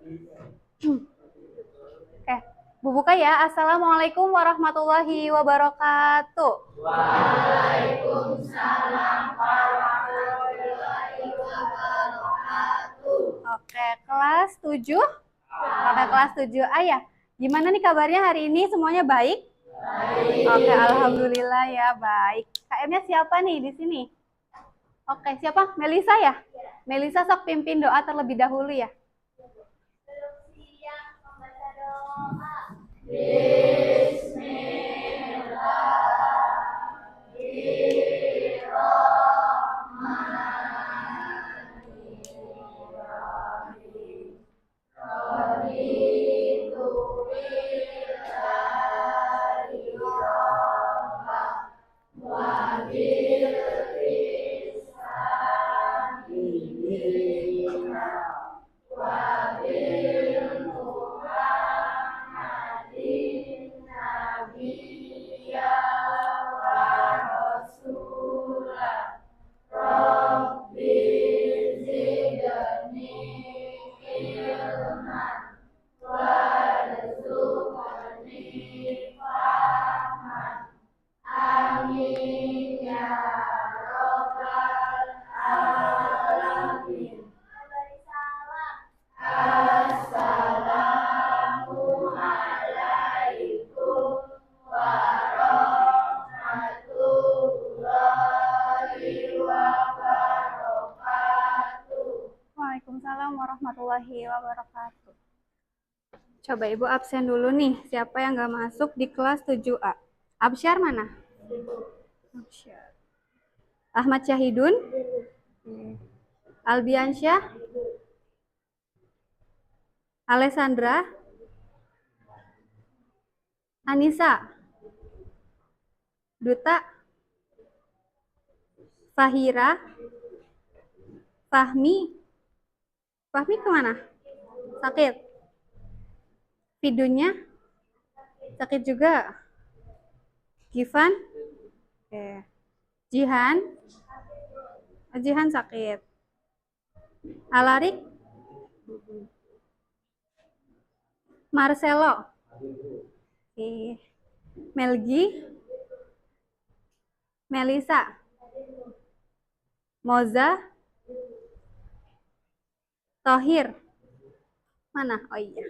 Oke, Bu buka ya. Assalamualaikum warahmatullahi wabarakatuh. Waalaikumsalam warahmatullahi wabarakatuh. Oke, kelas 7. Oke, kelas 7A ya. Gimana nih kabarnya hari ini? Semuanya baik? Baik. Oke, alhamdulillah ya, baik. KM-nya siapa nih di sini? Oke, siapa? Melisa ya? Melisa sok pimpin doa terlebih dahulu ya. Waalaikumsalam warahmatullahi wabarakatuh. Coba Ibu absen dulu nih. Siapa yang nggak masuk di kelas 7A? Absyar mana? Absyar. Ahmad Syahidun? Albiansyah? Alessandra? Anissa? Duta? Fahira? Fahmi? Fahmi kemana? Sakit? Vidunya? Sakit juga? Givan? Oke. Jihan? Jihan sakit. Alarik? Marcelo? Oke. Melgi? Melisa? Moza? Tohir? Mana? Oh iya.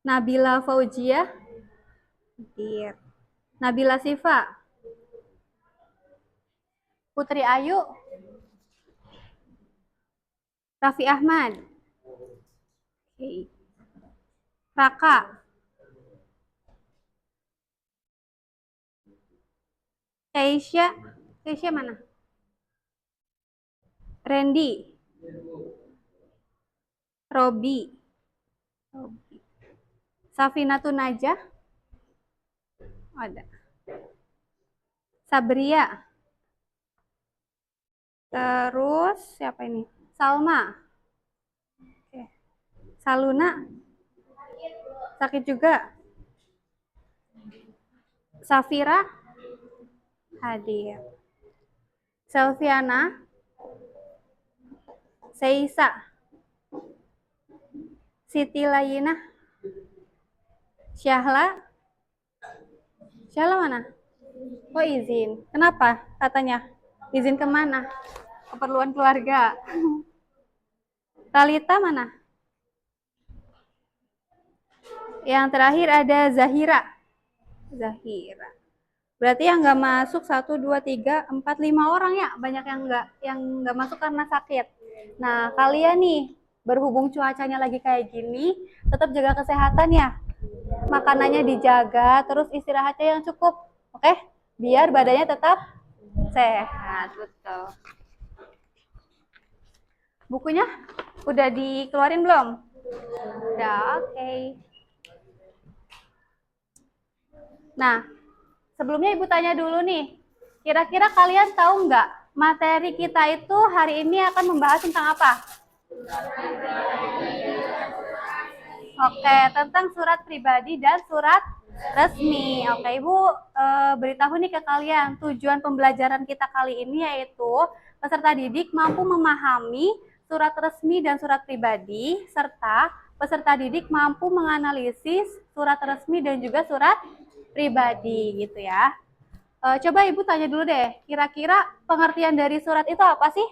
Nabila Fauzia? Hadir. Nabila Sifa? Putri Ayu? Raffi Ahmad? Oke. Raka? Keisha? Keisha mana? Randy? Robi? Safinatun Najah? Ada. Sabria? Terus siapa ini? Salma? Oke. Saluna? Sakit juga? Safira? Hadir. Selviana? Seisa? Siti Layina? Syahla? Syahla mana? Oh izin. Kenapa katanya? Izin kemana? Keperluan keluarga. Talita mana? Yang terakhir ada Zahira. Zahira. Berarti yang nggak masuk 1, 2, 3, 4, 5 orang ya. Banyak yang nggak masuk karena sakit. Nah kalian nih berhubung cuacanya lagi kayak gini, tetap jaga kesehatan ya. Makanannya dijaga, terus istirahatnya yang cukup. Oke? Biar badannya tetap sehat. Betul. Bukunya udah dikeluarin belum? Udah, oke. Nah, sebelumnya Ibu tanya dulu nih. Kira-kira kalian tahu nggak materi kita itu hari ini akan membahas tentang apa? Oke, tentang surat pribadi dan surat resmi. Oke, Ibu beritahu nih ke kalian, tujuan pembelajaran kita kali ini yaitu peserta didik mampu memahami surat resmi dan surat pribadi, serta peserta didik mampu menganalisis surat resmi dan juga surat pribadi gitu ya. Coba Ibu tanya dulu deh, kira-kira pengertian dari surat itu apa sih?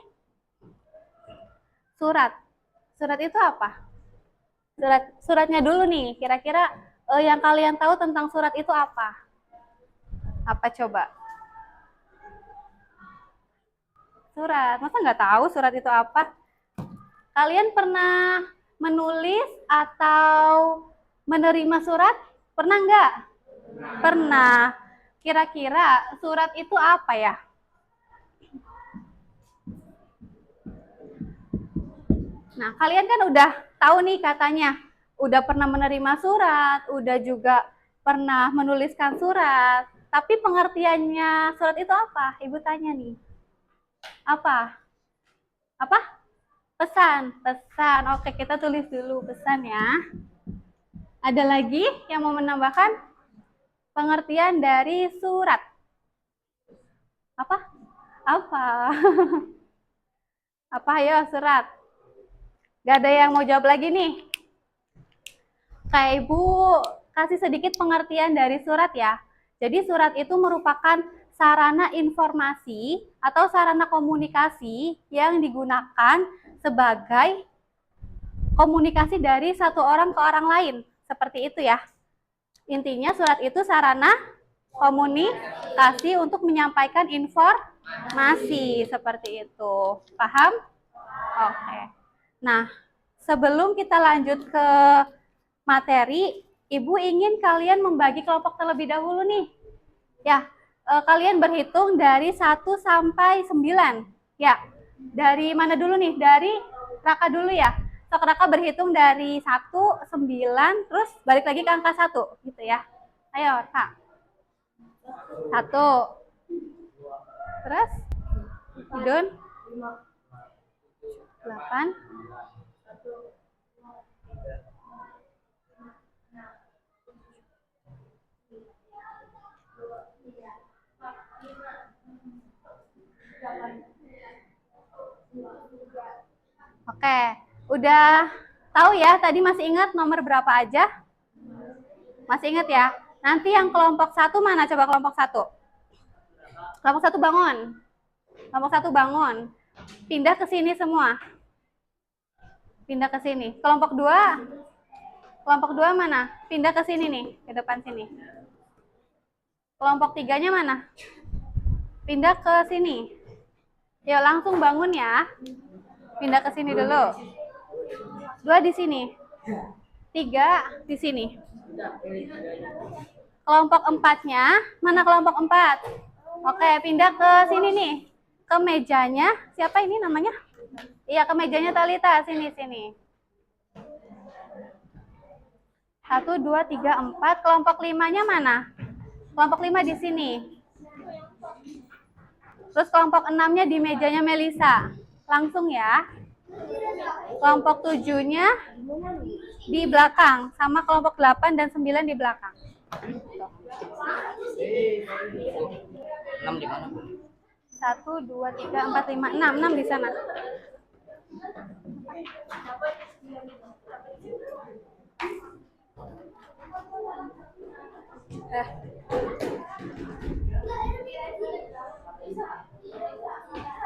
Surat. Surat itu apa? Suratnya dulu nih, kira-kira yang kalian tahu tentang surat itu apa? Apa coba? Surat. Masa nggak tahu surat itu apa? Kalian pernah menulis atau menerima surat? Pernah nggak? Pernah. Kira-kira surat itu apa ya? Nah, kalian kan udah tahu nih katanya, udah pernah menerima surat, udah juga pernah menuliskan surat. Tapi pengertiannya surat itu apa? Ibu tanya nih. Apa? Apa? Pesan. Pesan. Oke, kita tulis dulu pesan ya. Ada lagi yang mau menambahkan pengertian dari surat? Apa? Apa? Apa ya surat? Gak ada yang mau jawab lagi nih? Kayak Ibu kasih sedikit pengertian dari surat ya. Jadi surat itu merupakan sarana informasi atau sarana komunikasi yang digunakan sebagai komunikasi dari satu orang ke orang lain. Seperti itu ya. Intinya surat itu sarana komunikasi untuk menyampaikan informasi. Seperti itu. Paham? Oke. Nah, sebelum kita lanjut ke materi, Ibu ingin kalian membagi kelompok terlebih dahulu nih. Ya, kalian berhitung dari 1 sampai 9. Ya, dari mana dulu nih? Dari Raka dulu ya. Sok Raka berhitung dari 1, 9, terus balik lagi ke angka 1, gitu ya. Ayo, Raka. 1. Terus? Idun? 8. Oke, udah tahu ya, tadi masih ingat nomor berapa aja? Masih ingat ya? Nanti yang kelompok 1 mana? Coba kelompok 1. Kelompok 1 bangun. Kelompok 1 bangun. Pindah ke sini semua. Pindah ke sini. Kelompok 2. Kelompok 2 mana? Pindah ke sini nih, ke depan sini. Kelompok 3-nya mana? Pindah ke sini. Yuk langsung bangun ya. Pindah ke sini dulu. 2 di sini. 3 di sini. Kelompok 4-nya, mana kelompok 4? Oke, pindah ke sini nih. Ke mejanya, siapa ini namanya? Iya, ke mejanya Talita, sini. 1, 2, 3, 4. Kelompok 5-nya mana? Kelompok 5 di sini. Terus kelompok 6-nya di mejanya Melisa. Langsung ya. Kelompok 7-nya di belakang. Sama kelompok 8 dan 9 di belakang. 6 di mana? 1, 2, 3, 4, 5, 6. 6 di sana.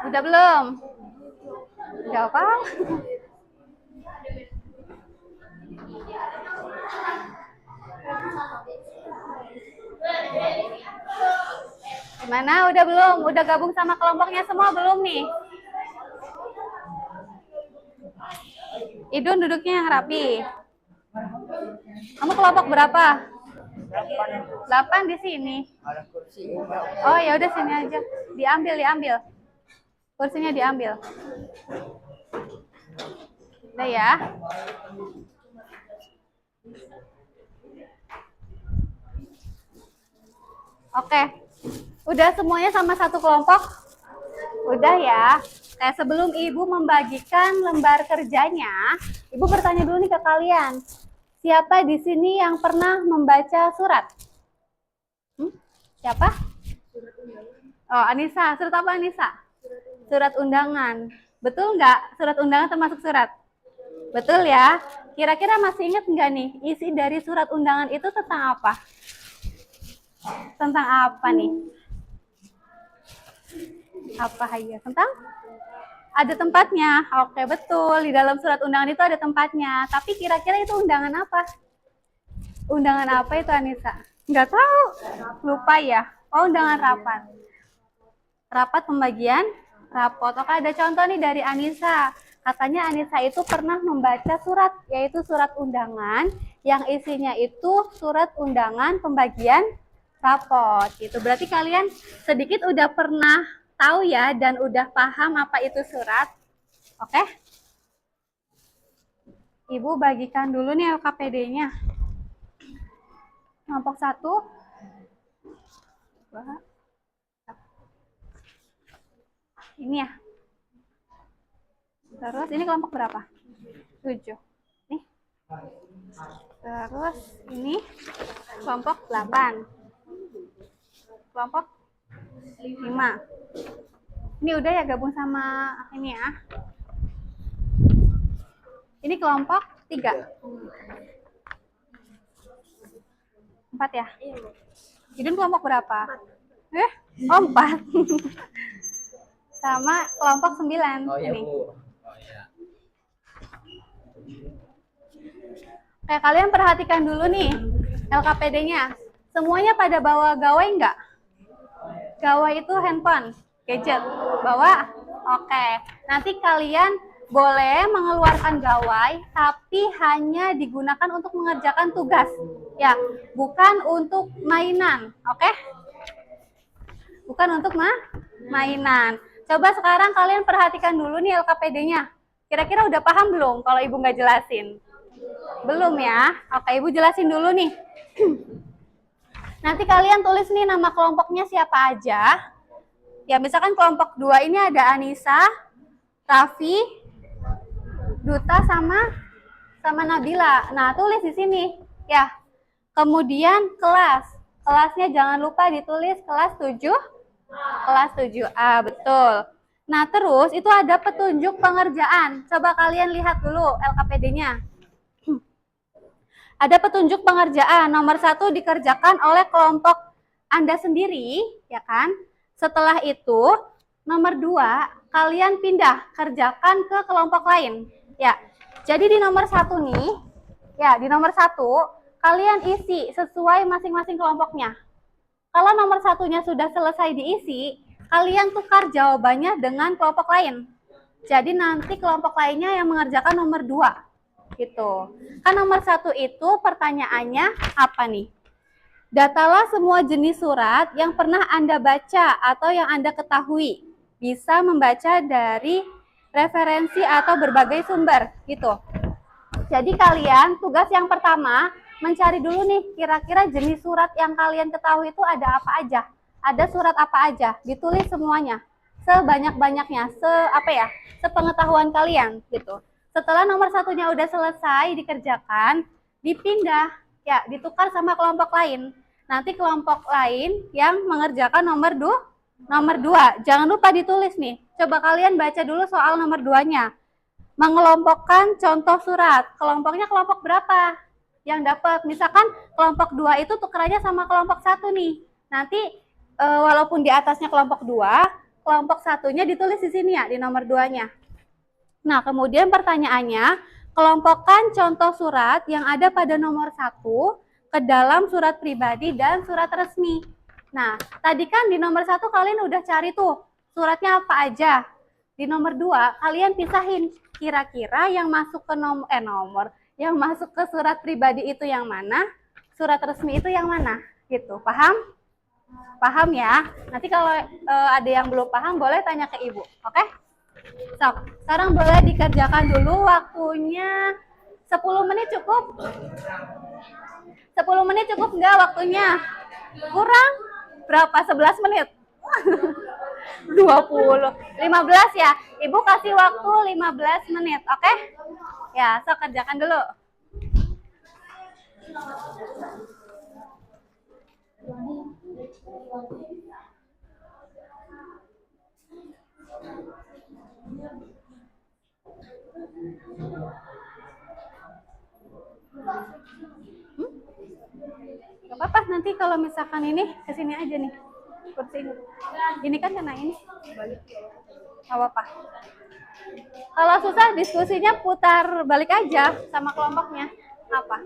Udah belum? Udah apa? Gimana? Udah belum? Udah gabung sama kelompoknya semua belum nih? Idun duduknya yang rapi. Kamu kelompok berapa? 8 di sini. Oh ya udah sini aja. Diambil. Kursinya diambil. Udah ya. Oke. Udah semuanya sama satu kelompok? Udah ya. Kayak sebelum Ibu membagikan lembar kerjanya, Ibu bertanya dulu nih ke kalian. Siapa di sini yang pernah membaca surat? Siapa? Oh, Anissa. Surat apa Anissa? Surat undangan. Betul nggak? Surat undangan termasuk surat? Betul ya. Kira-kira masih ingat nggak nih, isi dari surat undangan itu tentang apa? Tentang apa nih? Apa aja? Tentang? Ada tempatnya. Oke, betul. Di dalam surat undangan itu ada tempatnya. Tapi kira-kira itu undangan apa? Undangan apa itu, Anissa? Nggak tahu. Lupa ya? Oh, undangan rapat. Rapat pembagian rapot. Oke, ada contoh nih dari Anissa. Katanya Anissa itu pernah membaca surat, yaitu surat undangan, yang isinya itu surat undangan pembagian rapot. Gitu. Berarti kalian sedikit udah pernah tahu ya, dan udah paham apa itu surat. Oke? Ibu bagikan dulu nih LKPD-nya. Kelompok 1. Ini ya. Terus ini kelompok berapa? 7. Nih. Terus ini kelompok 8. Kelompok 5. Ini udah ya, gabung sama ini ya. Ini kelompok 3. 4 ya? Jadi kelompok berapa? 4. Sama kelompok 9. Oh iya, ini. Bu. Oh iya. Oke, kalian perhatikan dulu nih LKPD-nya. Semuanya pada bawa gawai nggak? Gawai itu handphone, gadget. Bawa? Oke. Nanti kalian boleh mengeluarkan gawai, tapi hanya digunakan untuk mengerjakan tugas. Ya, bukan untuk mainan. Oke? Bukan untuk mainan. Coba sekarang kalian perhatikan dulu nih LKPD-nya. Kira-kira udah paham belum kalau ibu nggak jelasin? Belum ya? Oke, ibu jelasin dulu nih. Nanti kalian tulis nih nama kelompoknya siapa aja. Ya, misalkan kelompok 2 ini ada Anissa, Raffi, Duta sama Nabila. Nah, tulis di sini. Ya. Kemudian kelas. Kelasnya jangan lupa ditulis kelas 7. Kelas 7A, betul. Nah, terus itu ada petunjuk pengerjaan. Coba kalian lihat dulu LKPD-nya. Ada petunjuk pengerjaan. Nomor 1 dikerjakan oleh kelompok Anda sendiri, ya kan? Setelah itu, nomor 2, kalian pindah, kerjakan ke kelompok lain. Ya, jadi di nomor 1 nih, ya di nomor 1, kalian isi sesuai masing-masing kelompoknya. Kalau nomor 1-nya sudah selesai diisi, kalian tukar jawabannya dengan kelompok lain. Jadi nanti kelompok lainnya yang mengerjakan nomor 2. Gitu. Kan nomor 1 itu pertanyaannya apa nih? Datalah semua jenis surat yang pernah Anda baca atau yang Anda ketahui. Bisa membaca dari referensi atau berbagai sumber. Gitu. Jadi kalian tugas yang pertama mencari dulu nih kira-kira jenis surat yang kalian ketahui itu ada apa aja. Ada surat apa aja, ditulis semuanya. Sebanyak-banyaknya, sepengetahuan kalian gitu. Setelah nomor 1-nya udah selesai dikerjakan, dipindah, ya ditukar sama kelompok lain. Nanti kelompok lain yang mengerjakan nomor 2. Jangan lupa ditulis nih. Coba kalian baca dulu soal nomor 2-nya. Mengelompokkan contoh surat. Kelompoknya kelompok berapa yang dapat? Misalkan kelompok 2 itu tukerannya sama kelompok 1 nih. Nanti walaupun di atasnya kelompok 2, kelompok 1-nya ditulis di sini ya, di nomor 2-nya. Nah, kemudian pertanyaannya, kelompokkan contoh surat yang ada pada nomor 1 ke dalam surat pribadi dan surat resmi. Nah, tadi kan di nomor 1 kalian udah cari tuh suratnya apa aja. Di nomor 2, kalian pisahin kira-kira yang masuk ke yang masuk ke surat pribadi itu yang mana, surat resmi itu yang mana, gitu. Paham? Paham ya? Nanti kalau ada yang belum paham boleh tanya ke ibu, oke? So, sekarang boleh dikerjakan dulu, waktunya 10 menit cukup? 10 menit cukup nggak waktunya? Kurang? Berapa? 11 menit? 20. 15 ya? Ibu kasih waktu 15 menit, oke? Ya, so kerjakan dulu. Hmm? Gak apa-apa, nanti kalau misalkan ini kesini aja nih kursi ini kan kena ini, gak apa-apa. Kalau susah diskusinya putar balik aja sama kelompoknya. Apa?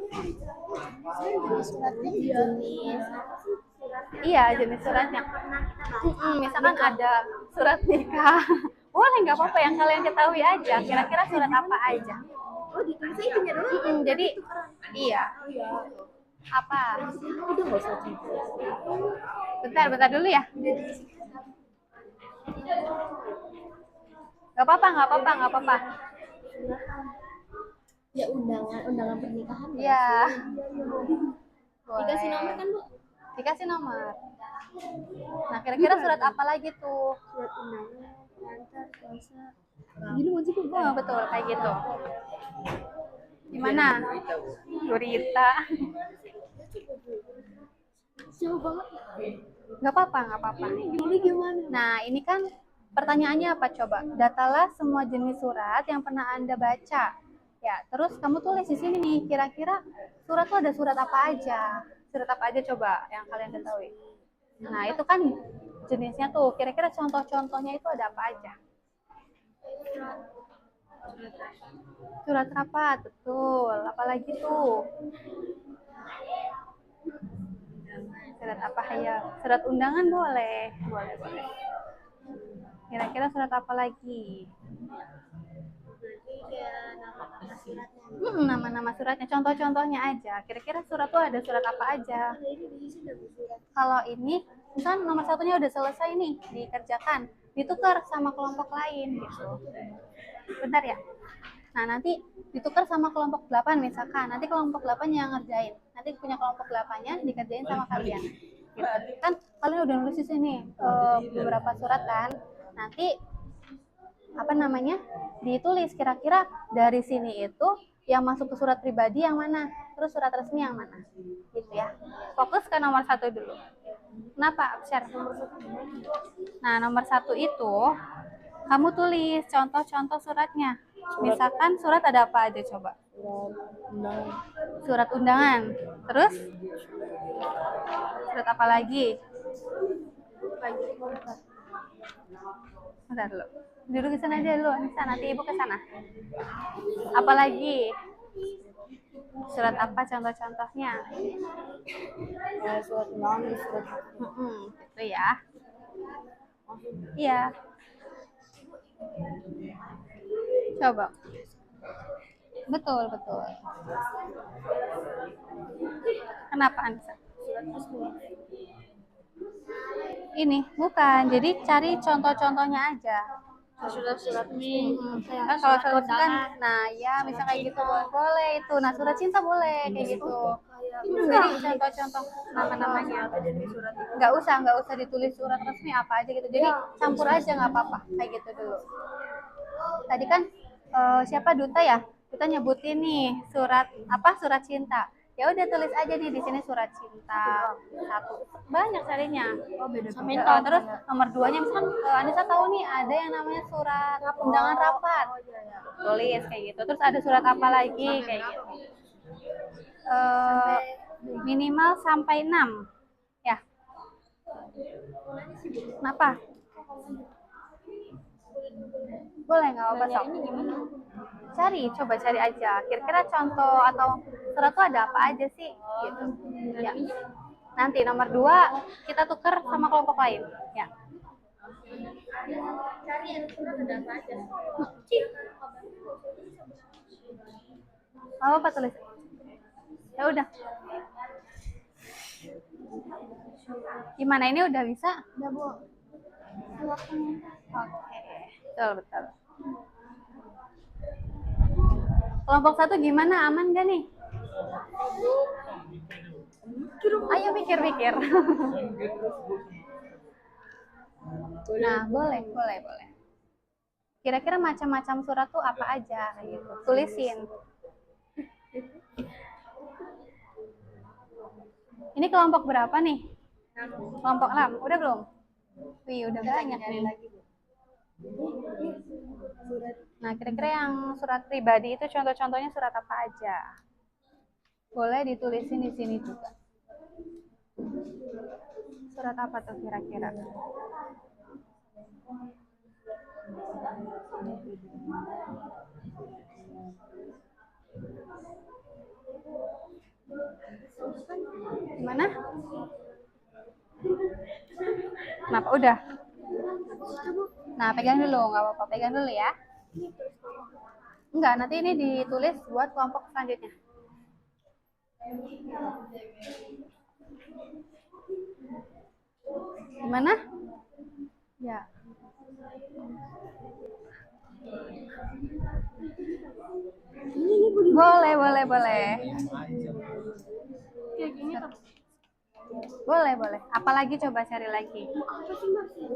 Iya, jenis suratnya. Misalkan ada surat nikah. Boleh, nggak apa-apa yang kalian ketahui aja. Kira-kira surat apa aja. Oh, ditulis aja dulu. Jadi, iya. Apa? Udah nggak usah cerita. Bentar dulu ya. Nggak apa-apa, nggak apa-apa, nggak apa-apa. Ya undangan pernikahan. Iya. Dikasih nomor kan, Bu? Dikasih nomor. Nah, kira-kira surat apa lagi tuh? Surat undangan, pengantar, puasa. Gini mau juga, Bu? Oh, betul, kayak gitu. Gimana? Gurita. Jauh banget. Nggak apa-apa, nggak apa-apa. Dulu gimana? Nah, ini kan pertanyaannya apa coba? Datalah semua jenis surat yang pernah Anda baca. Ya, terus kamu tulis di sini nih, kira-kira surat tuh ada surat apa aja? Surat apa aja coba yang kalian ketahui? Nah, itu kan jenisnya tuh. Kira-kira contoh-contohnya itu ada apa aja? Surat rapat, betul. Apalagi tuh? Surat apa ya? Surat undangan boleh. Boleh. Kira-kira surat apa lagi? Nama-nama suratnya, contoh-contohnya aja. Kira-kira surat tuh ada surat apa aja? Kalau ini, misalnya nomor satunya udah selesai nih, dikerjakan, ditukar sama kelompok lain gitu. Bentar ya. Nah, nanti ditukar sama kelompok 8 misalkan. Nanti kelompok 8 yang ngerjain. Nanti punya kelompok 8-nya dikerjain sama kalian. Gitu. Kan kalian udah nulis di sini beberapa surat kan. Nanti apa namanya? Ditulis kira-kira dari sini itu yang masuk ke surat pribadi yang mana, terus surat resmi yang mana. Gitu ya. Fokus ke nomor 1 dulu. Kenapa? Share. Nah, nomor 1 itu kamu tulis contoh-contoh suratnya. Misalkan surat ada apa aja coba? Surat undangan. Terus? Surat apa lagi? Bentar dulu. Duduk di sana aja dulu. Nanti ibu ke sana. Apalagi? Surat apa contoh-contohnya? Surat undangan, surat. Gitu ya. Iya. Coba. Betul. Kenapa Anissa? Ini bukan. Jadi cari contoh-contohnya aja. Surat resmi. Kan kalau surat kan, nah ya misal kayak gitu boleh itu. Nah surat cinta boleh kayak gitu. Jadi contoh-contoh nama-namanya. Nggak usah ditulis surat resmi apa aja gitu. Jadi campur aja nggak apa-apa kayak gitu dulu. Tadi kan siapa Duta ya? Duta nyebutin nih surat cinta. Ya udah tulis aja nih di sini surat cinta 1. Banyak carinya. Oh, beda. Terus nomor 2-nya misalkan Anissa tahu nih ada yang namanya surat undangan rapat. Tulis kayak gitu. Terus ada surat apa lagi kayak gitu. Minimal sampai 6. Ya. Kenapa? Boleh nggak apa-apa sok. Coba cari aja. Kira-kira contoh atau surat tuh ada apa aja sih? Gitu. Ya. Nanti nomor 2 kita tukar sama kelompok lain. Ya. Cari yang surat ada apa aja. Apa tulis? Ya udah. Gimana ini udah bisa? Udah, Bu. Oke. Betul. Kelompok 1 gimana? Aman gak nih? Ayo mikir-mikir. Nah, boleh. Kira-kira macam-macam surat tuh apa aja gitu. Tulisin. Ini kelompok berapa nih? Kelompok 6. Udah belum? Wih, udah banyak nih. Surat Nah, kira-kira yang surat pribadi itu contoh-contohnya surat apa aja? Boleh ditulisin di sini juga. Surat apa tuh kira-kira? Gimana? Kenapa? Udah? Nah, pegang dulu, nggak apa-apa. Pegang dulu ya. Enggak, nanti ini ditulis buat kelompok selanjutnya. Gimana? Ya. Boleh, boleh, boleh. Boleh, boleh. Apalagi coba cari lagi.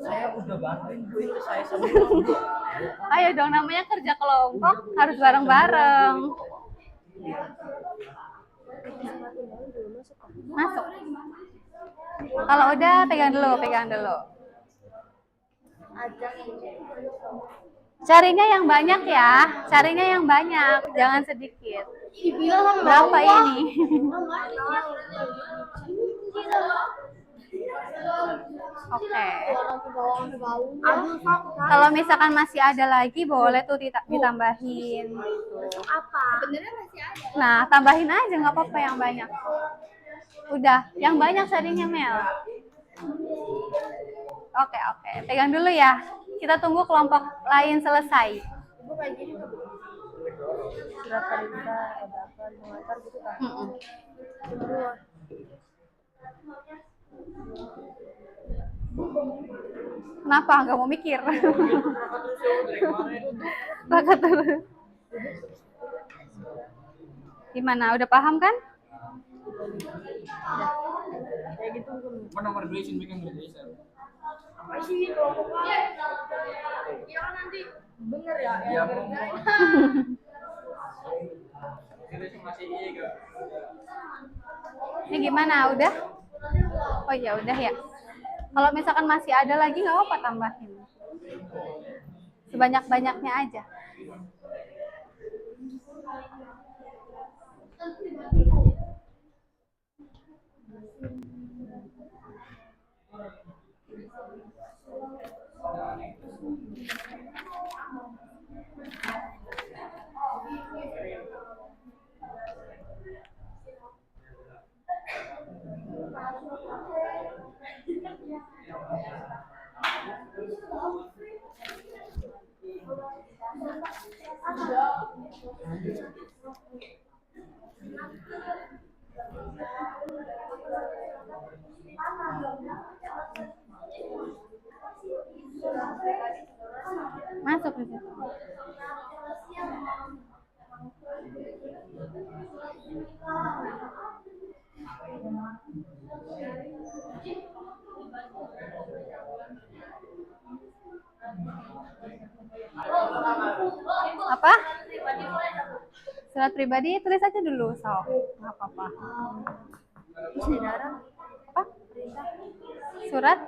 Saya udah bantuin Bu itu saya sama. Ayo dong, namanya kerja kelompok harus bareng-bareng. Masuk. Kalau udah pegang dulu, pegang dulu. Carinya yang banyak ya, carinya yang banyak, jangan sedikit. Berapa ini? Oke. Kalau misalkan masih ada lagi, boleh tuh ditambahin. Nah, tambahin aja, nggak apa-apa yang banyak. Udah, yang banyak carinya Mel. Oke, oke. Pegang dulu ya. Kita tunggu kelompok lain selesai. Surat perintah, edakan, pengantar gitu kan. Kenapa? Nggak mau mikir. Rakat terus. Gimana? Udah paham kan? Kayak gitu. Mana nomor relation bikin relation. Apa sih kelompoknya? Iya kan nanti bener ya. Iya. Relation masih iya enggak? Ini gimana? Udah? Oh ya udah ya. Kalau misalkan masih ada lagi nggak apa-apa tambahin. Sebanyak-banyaknya aja. Masuk di situ. Apa? Surat pribadi tulis aja dulu, so. Nggak apa-apa. Apa? Surat?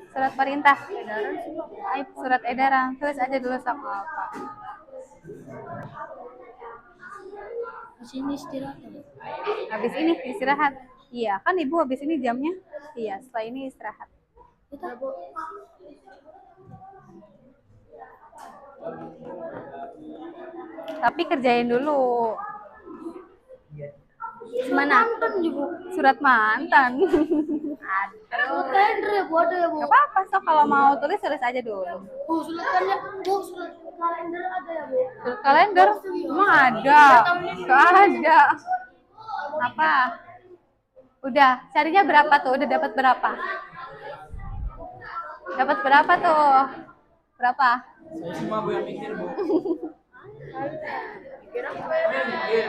Surat perintah. Surat edaran. Tulis aja dulu, so. Nggak apa. Di sini istirahat. Habis ini istirahat. Iya, kan Ibu habis ini jamnya. Iya, setelah ini istirahat. Tapi kerjain dulu. Mana? Surat mantan. Aduh. Kalender ya, Bu, ada ya, Bu. Gak apa-apa, so kalau mau tulis aja dulu. Oh, surat kalender ada ya, Bu. Surat kalender? Emang ada? Gak ada. Apa? Udah, carinya berapa tuh? Udah dapat berapa? Dapat berapa tuh? Berapa? Saya semua Bu yang mikir Bu. Kira Mikir.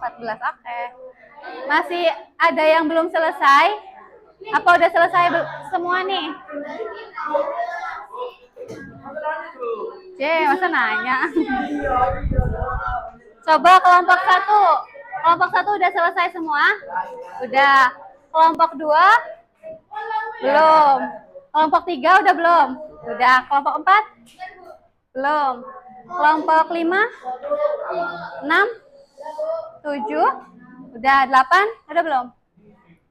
14, oke. Masih ada yang belum selesai? Apa udah selesai semua nih? Masa nanya? Coba kelompok 1. Kelompok 1 udah selesai semua? Udah. Kelompok 2? Belum. Kelompok 3 udah belum? Udah. Kelompok 4? Belum. Kelompok 5? 6? 7? Udah. 8? Ada belum?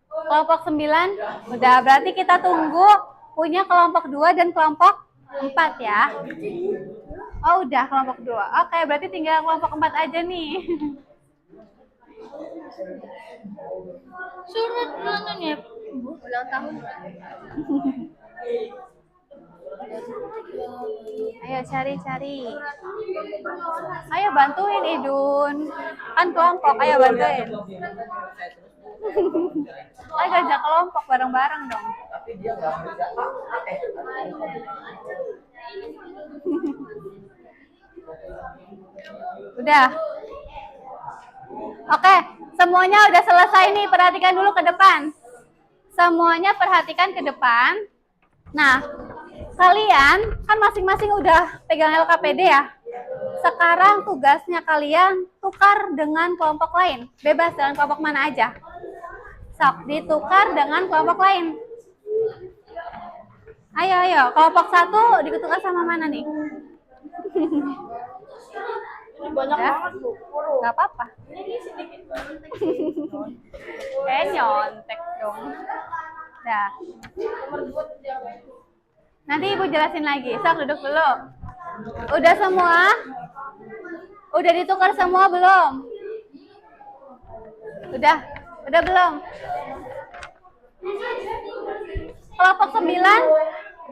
Kelompok 9? Udah. Berarti kita tunggu punya kelompok 2 dan kelompok 4 ya. Oh, udah kelompok 2. Oke, berarti tinggal kelompok 4 aja nih. Surat ulangan ya. Ulang tahun. Ayo cari-cari. Ayo bantuin Idun. Kan kelompok, ayo bantuin. Ayo gajah kelompok bareng-bareng dong. Tapi dia nggak bisa. Udah. Oke, semuanya udah selesai nih. Perhatikan dulu ke depan. Semuanya perhatikan ke depan. Nah, kalian kan masing-masing udah pegang LKPD ya. Sekarang tugasnya kalian tukar dengan kelompok lain. Bebas dengan kelompok mana aja. Sok, ditukar dengan kelompok lain. Ayo, ayo. Kelompok 1 ditukar sama mana nih? Ini banyak Ya. banget Bu. Gak apa-apa. Ini sedikit banget. Nyontek dong. Dah. Nomor 2 siapa? Nanti Ibu jelasin lagi. Sok, duduk dulu. Udah semua? Udah ditukar semua belum? Udah? Udah belum? Kelompok 9? Sini,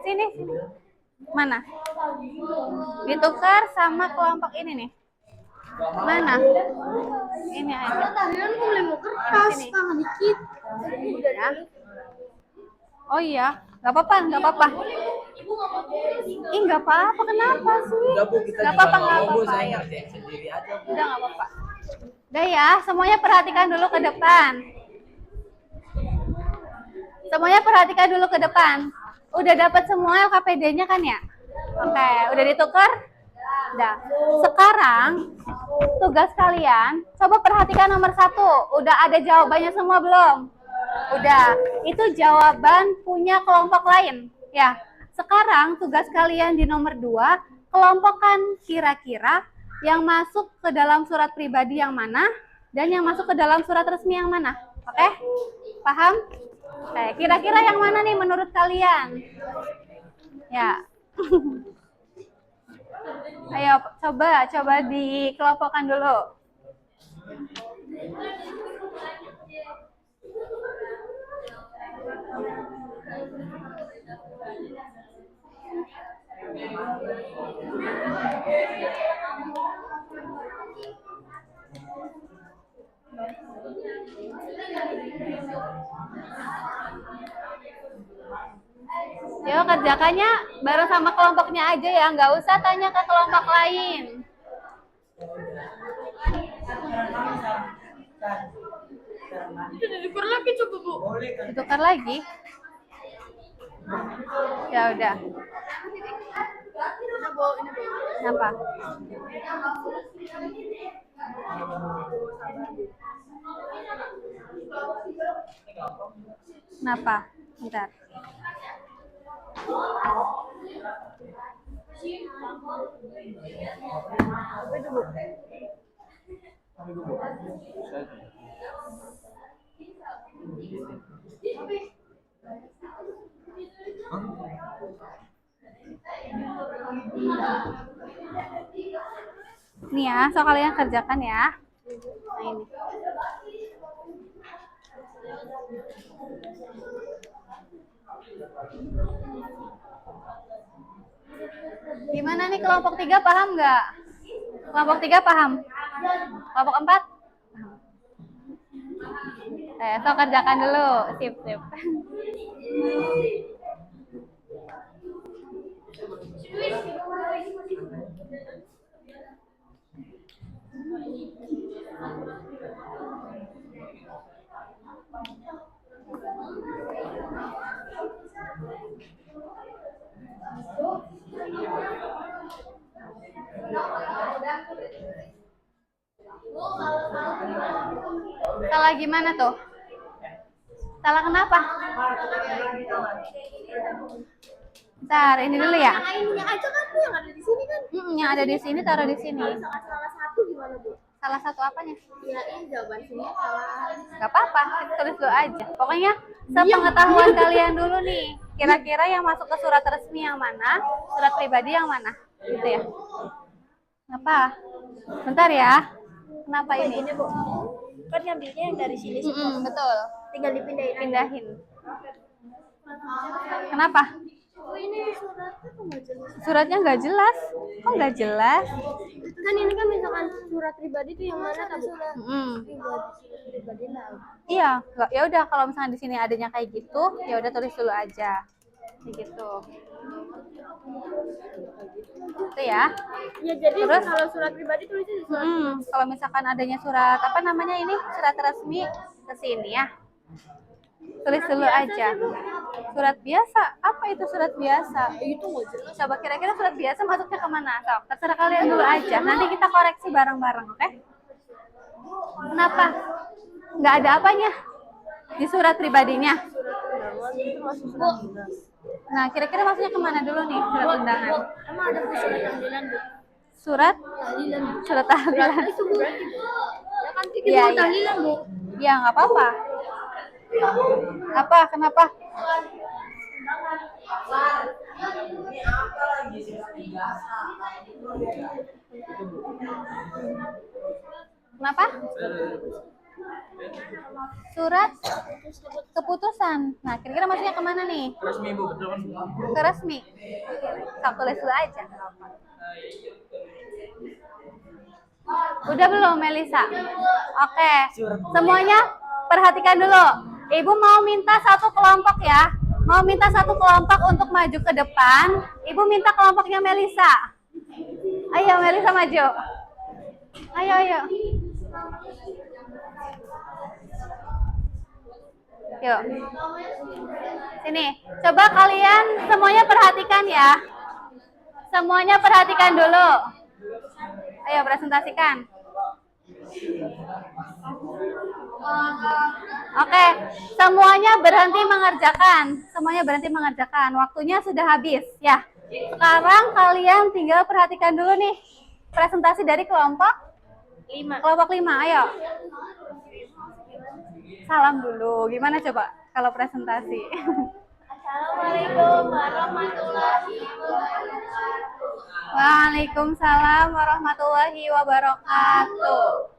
sini. Mana? Ditukar sama kelompok ini nih. Mana? Ini aja. Kalian boleh mau kertas, Sini. tangan dikit. Ya. Oh iya, nggak apa-apa, nggak apa-apa. Ibu nggak mau Ih, nggak apa-apa, kenapa sih? Enggak Bu, kita Nggak juga apa-apa, nggak nggak mau Bu, apa-apa. saya Ayo. ngerjain sendiri aja Bu. Udah, nggak apa-apa. Udah ya, semuanya perhatikan dulu ke depan. Semuanya perhatikan dulu ke depan. Udah dapat semua LKPD-nya kan ya? Oke, udah ditukar? Udah. Sekarang tugas kalian, coba perhatikan nomor 1. Udah ada jawabannya semua belum? Udah. Itu jawaban punya kelompok lain. Ya. Sekarang tugas kalian di nomor 2, kelompokkan kira-kira yang masuk ke dalam surat pribadi yang mana dan yang masuk ke dalam surat resmi yang mana. Oke? Paham? Oke, kira-kira yang mana nih menurut kalian? Ya. Ayo coba dikelompokkan dulu. Yuk kerjakannya bareng sama kelompoknya aja ya, nggak usah tanya ke kelompok lain. Itu diukur lagi coba Bu. Ditukar lagi. Ya udah. Ini Bu, ini Bu. Kenapa? Kenapa? Bentar. Nih ya, so kalian kerjakan ya. Nah ini. Gimana nih kelompok 3 paham nggak? Kelompok 3 paham? Kelompok 4? Paham. So kerjakan dulu. Sip, sip. Salah gimana tuh? Salah kenapa? Bentar, ini dulu ya. Yang aja kan Bu, yang ada di sini kan. Yang ada di sini taruh di sini. Misalkan salah satu gimana Bu? Salah satu apanya? Ya ini jawaban sini salah. Gak apa-apa, tulis dulu aja. Pokoknya sepengetahuan kalian dulu nih. Kira-kira yang masuk ke surat resmi yang mana, surat pribadi yang mana? Gitu ya. Apa? Bentar ya. Kenapa ini? Ini Bu. Kan ngambilnya yang dari sini sih. Betul. Tinggal dipindahin. Pindahin. Kenapa? Oh ini suratnya kok nggak jelas? Suratnya nggak jelas. Kok nggak jelas? Kan ini kan misalkan surat pribadi itu yang mana Bu? Pribadi lah. Iya, ya udah kalau misalnya di sini adanya kayak gitu, ya udah tulis dulu aja. Kayak gitu. Itu ya. Ya jadi Terus? kalau surat pribadi tulisnya di surat. Kalau misalkan adanya surat apa namanya ini? Surat resmi ke sini ya. Tulis dulu aja. Surat biasa. Apa itu surat biasa? Itu nggak jelas. Coba kira-kira surat biasa masuknya kemana? Sok, terserah kalian dulu aja. Nanti kita koreksi bareng-bareng, oke? Kenapa? Nggak ada apanya di surat pribadinya. Nah, kira-kira maksudnya kemana dulu nih surat undangan? Emang ada Bu surat tahlilan Bu? Surat? Tahlilan. Surat tahlilan. Itu Bu. Ya kan kita Iya, mau iya. tahlilan Bu. Ya, nggak apa-apa. Apa? Kenapa? Ini apa lagi surat biasa? Kenapa? Surat keputusan. Nah, kira-kira maksudnya kemana nih? Resmi Bu, betul kan? Ke resmi. Sok, tulis dulu aja. Udah belum, Melisa? Oke. Semuanya perhatikan dulu. Ibu mau minta satu kelompok ya. Mau minta satu kelompok untuk maju ke depan. Ibu minta kelompoknya Melisa. Ayo, Melisa maju. Ayo, ayo. Yuk. Sini. Coba kalian semuanya perhatikan ya. Semuanya perhatikan dulu. Ayo presentasikan. Oke, semuanya berhenti mengerjakan. Semuanya berhenti mengerjakan. Waktunya sudah habis ya. Sekarang kalian tinggal perhatikan dulu nih presentasi dari kelompok 5. Kelompok 5, ayo. Salam dulu. Gimana coba kalau presentasi? Assalamualaikum warahmatullahi wabarakatuh. Waalaikumsalam warahmatullahi wabarakatuh.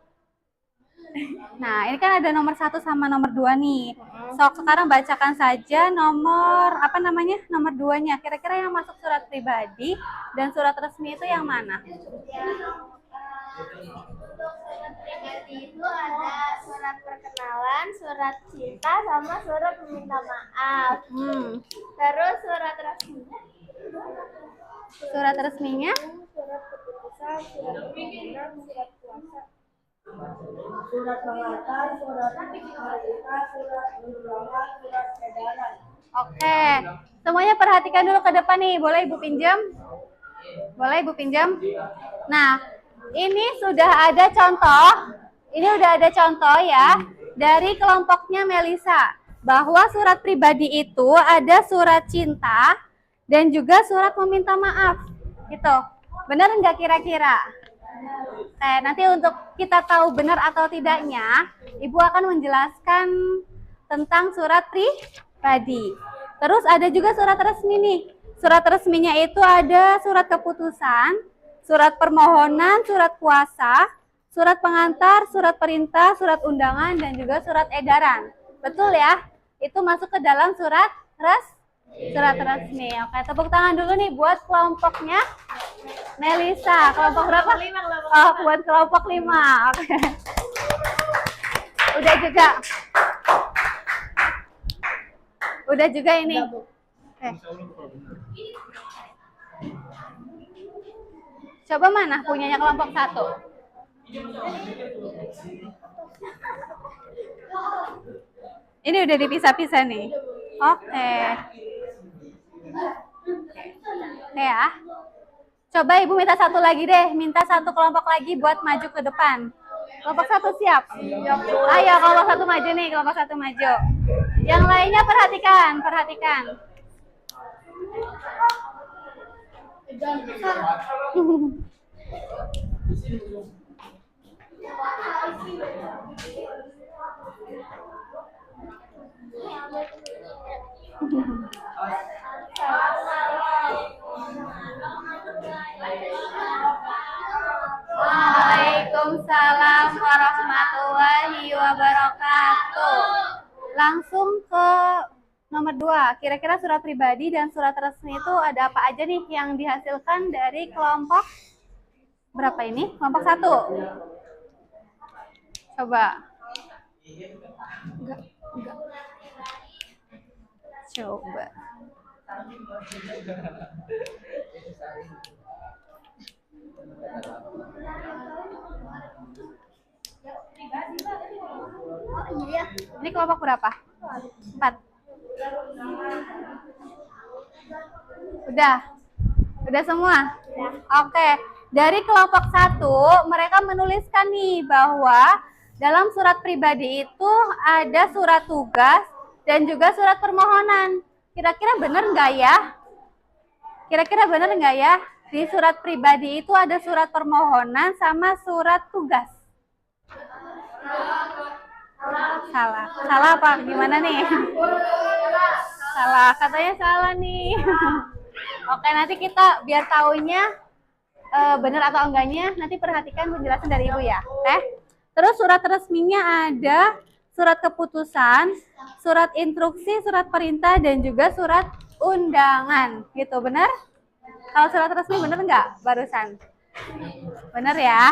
Nah, ini kan ada nomor 1 sama nomor 2 nih. Sok, sekarang bacakan saja nomor, apa namanya? Nomor 2-nya. Kira-kira yang masuk surat pribadi dan surat resmi itu yang mana? Itu ada surat perkenalan, surat cinta, sama surat meminta maaf. Terus surat resminya? Surat resminya? Surat keputusan, surat permohonan, surat kuasa. Surat pengantar, surat cerita, surat undangan, surat edaran. Oke. Semuanya perhatikan dulu ke depan nih. Boleh Ibu pinjam? Boleh Ibu pinjam? Nah, ini sudah ada contoh. Ini udah ada contoh ya dari kelompoknya Melisa. Bahwa surat pribadi itu ada surat cinta dan juga surat meminta maaf. Gitu. Benar nggak kira-kira? Nanti untuk kita tahu benar atau tidaknya, Ibu akan menjelaskan tentang surat pribadi. Terus ada juga surat resmi nih. Surat resminya itu ada surat keputusan, surat permohonan, surat kuasa, surat pengantar, surat perintah, surat undangan, dan juga surat edaran. Betul ya? Itu masuk ke dalam surat resmi. Oke, tepuk tangan dulu nih buat kelompoknya Melisa. Kelompok berapa? 5. Oh, buat kelompok 5. Oke. Udah juga ini. Oke. Coba mana punyanya kelompok 1? Ini udah dipisah-pisah nih. Oke. Oke ya. Coba Ibu minta satu lagi deh. Minta satu kelompok lagi buat maju ke depan. Kelompok 1 siap? Ayo kelompok 1 maju nih. Kelompok 1 maju. Yang lainnya perhatikan. Waalaikumsalam warahmatullahi wabarakatuh. Langsung ke nomor 2. Kira-kira surat pribadi dan surat resmi itu ada apa aja nih yang dihasilkan dari kelompok berapa ini? Kelompok 1. Coba. Enggak. Coba. Ini kelompok berapa? 4. Udah semua? Oke. Dari kelompok 1, mereka menuliskan nih bahwa dalam surat pribadi itu ada surat tugas dan juga surat permohonan. Kira-kira benar nggak ya? Kira-kira benar nggak ya? Di surat pribadi itu ada surat permohonan sama surat tugas. Salah. Salah apa? Gimana nih? Salah. Katanya salah nih. Oke, nanti kita biar taunya benar atau enggaknya, nanti perhatikan penjelasan dari Ibu ya. Terus surat resminya ada surat keputusan, surat instruksi, surat perintah, dan juga surat undangan. Gitu, benar? Kalau surat resmi benar nggak barusan? Benar ya?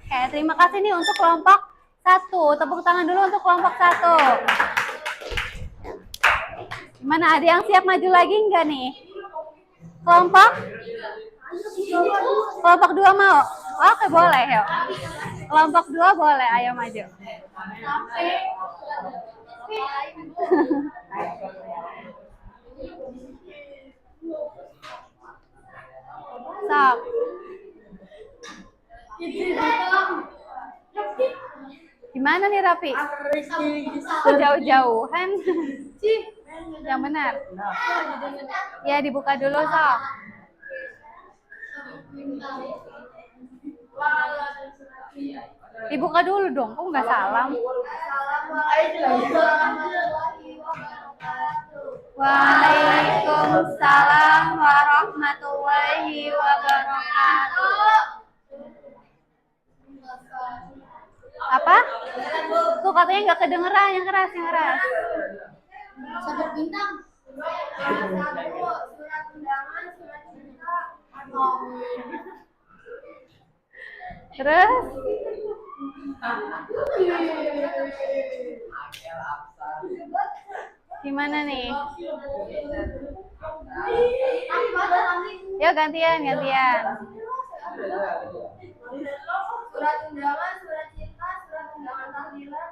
Oke, terima kasih nih untuk kelompok 1. Tepuk tangan dulu untuk kelompok 1. Gimana, ada yang siap maju lagi nggak nih? Kelompok 2 mau? Oke, boleh, yuk. Kelompok 2 boleh, ayo maju. Sok. Gimana nih, Rafi? Jauh-jauhan. Yang benar. Ya, dibuka dulu, sok. Dibuka dulu dong, kok nggak salam? Waalaikumsalam warahmatullahi wabarakatuh. Apa? Tuh katanya nggak kedengeran, yang keras, yang keras. Sabuk bintang. Surat undangan, surat cinta. Terus? Gimana nih? Yuk gantian. Surat undangan, surat cinta, surat undangan tahlilan,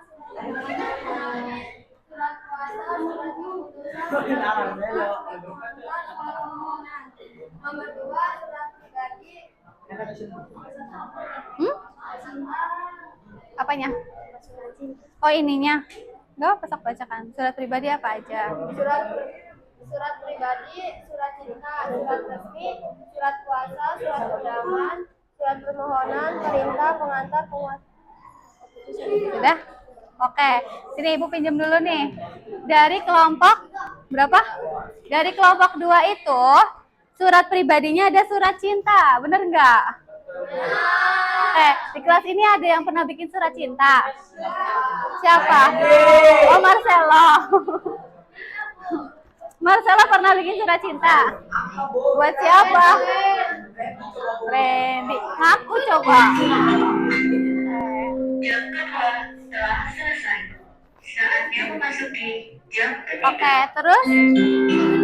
surat puasa, surat keputusan, nomor 2, surat pribadi. Apanya? Oh, ininya. Gak apa bacakan. Surat pribadi apa aja? Surat pribadi, surat cinta, surat resmi, surat puasa, surat undangan, surat permohonan, perintah, pengantar, penguasa. Sudah? Oke. Sini Ibu pinjam dulu nih. Dari kelompok berapa? Dari kelompok 2 itu, surat pribadinya ada surat cinta. Bener nggak? Di kelas ini ada yang pernah bikin surat cinta? Siapa? Oh, Marcelo. Marcelo pernah bikin surat cinta? Buat siapa? Randy. Ngaku coba. Oke, terus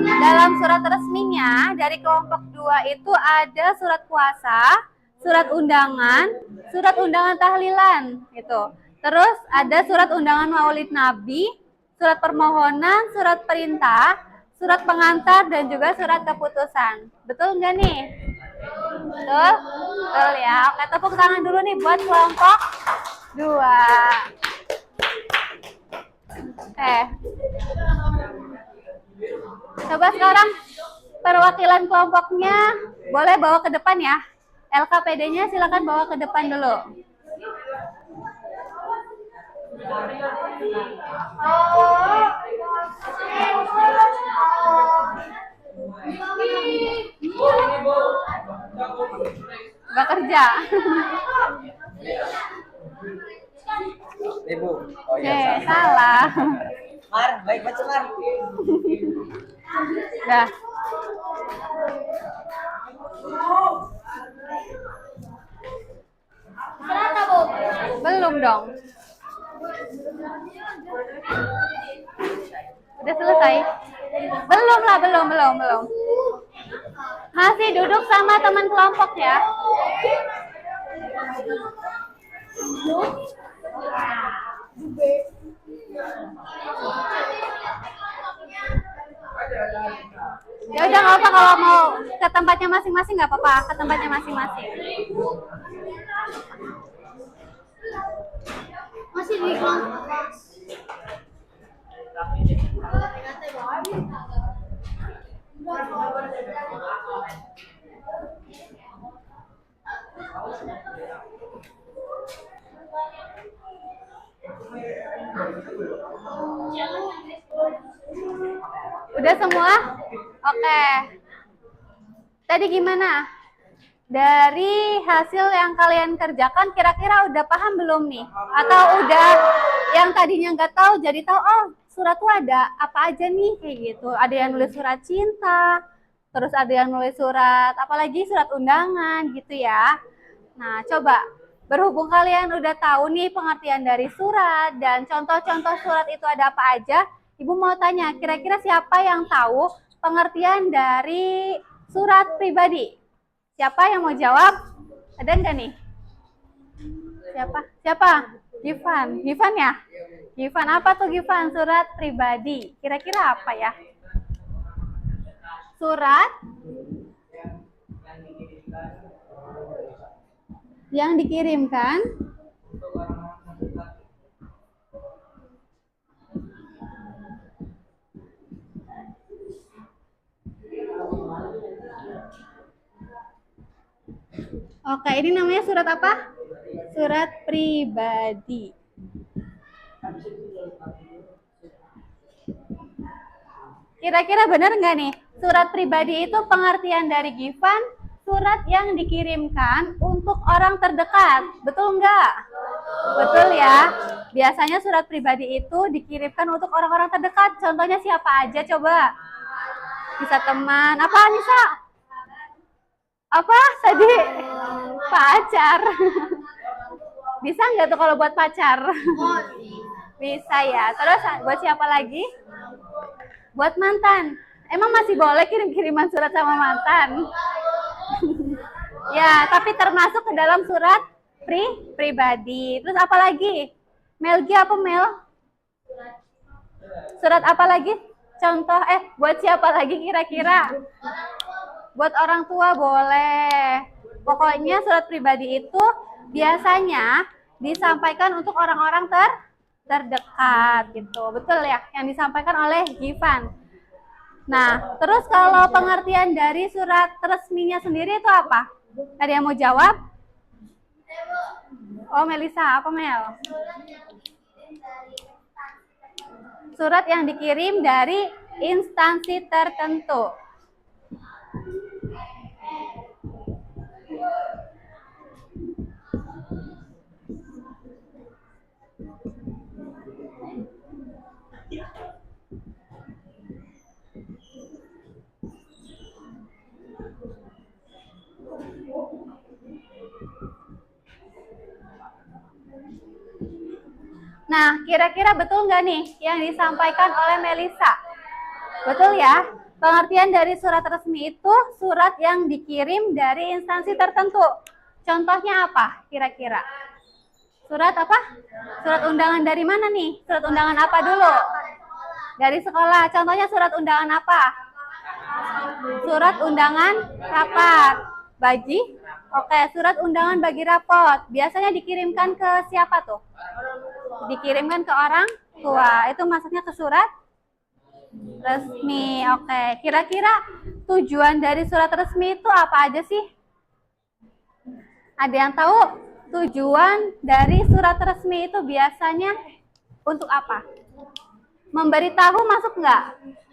dalam surat resminya dari kelompok 2 itu ada surat puasa, surat undangan tahlilan gitu. Terus ada surat undangan maulid Nabi, surat permohonan, surat perintah, surat pengantar, dan juga surat keputusan. Betul nggak nih? Betul? Betul ya. Oke, tepuk tangan dulu nih buat kelompok 2. Coba sekarang perwakilan kelompoknya boleh bawa ke depan ya. LKPD-nya silakan bawa ke depan dulu. Gak kerja. Ibu. Oh Salah. Mar, baik baca Mar. Dah. Surat apa? Belum dong. Udah selesai? Belum lah, belum. Masih duduk sama teman kelompok ya. Ya udah nggak apa, kalau mau ke tempatnya masing-masing nggak apa-apa, ke tempatnya masing-masing. Masih di kelompok. Udah semua? Oke. Tadi gimana? Dari hasil yang kalian kerjakan, kira-kira udah paham belum nih? Atau udah yang tadinya nggak tahu jadi tahu, oh surat tuh ada apa aja nih, kayak gitu. Ada yang nulis surat cinta, terus ada yang nulis surat, apalagi surat undangan gitu ya. Nah, coba berhubung kalian udah tahu nih pengertian dari surat dan contoh-contoh surat itu ada apa aja, Ibu mau tanya, kira-kira siapa yang tahu pengertian dari surat pribadi? Siapa yang mau jawab? Ada nggak nih? Siapa? Gifan ya? Gifan, apa tuh Gifan? Surat pribadi. Kira-kira apa ya? Surat yang dikirimkan Oke, ini namanya surat apa? Surat pribadi. Kira-kira benar nggak nih? Surat pribadi itu pengertian dari Gifan, surat yang dikirimkan untuk orang terdekat. Betul nggak? Betul ya. Biasanya surat pribadi itu dikirimkan untuk orang-orang terdekat. Contohnya siapa aja coba? Bisa teman. Apa Nisa? Apa tadi? Pacar. Bisa nggak tuh kalau buat pacar? Bisa ya. Terus buat siapa lagi? Buat mantan. Emang masih boleh kirim-kiriman surat sama mantan? Ya, tapi termasuk ke dalam surat pribadi. Terus apa lagi? Melgi apa Mel? Surat apa lagi? Contoh, buat siapa lagi kira-kira? Buat orang tua boleh. Pokoknya surat pribadi itu biasanya disampaikan untuk orang-orang terdekat gitu. Betul ya? Yang disampaikan oleh Gifan. Nah, terus kalau pengertian dari surat resminya sendiri itu apa? Ada yang mau jawab? Oh, Melisa, apa Mel? Surat yang dikirim dari instansi tertentu. Nah, kira-kira betul nggak nih yang disampaikan oleh Melisa? Betul ya? Pengertian dari surat resmi itu surat yang dikirim dari instansi tertentu. Contohnya apa kira-kira? Surat apa? Surat undangan dari mana nih? Surat undangan apa dulu? Dari sekolah. Contohnya surat undangan apa? Surat undangan rapat. Baji? Oke, surat undangan bagi rapot. Biasanya dikirimkan ke siapa tuh? Dikirimkan ke orang tua. Itu maksudnya ke surat Resmi. Oke. Kira-kira tujuan dari surat resmi itu apa aja sih? Ada yang tahu tujuan dari surat resmi itu biasanya untuk apa? Memberitahu masuk nggak?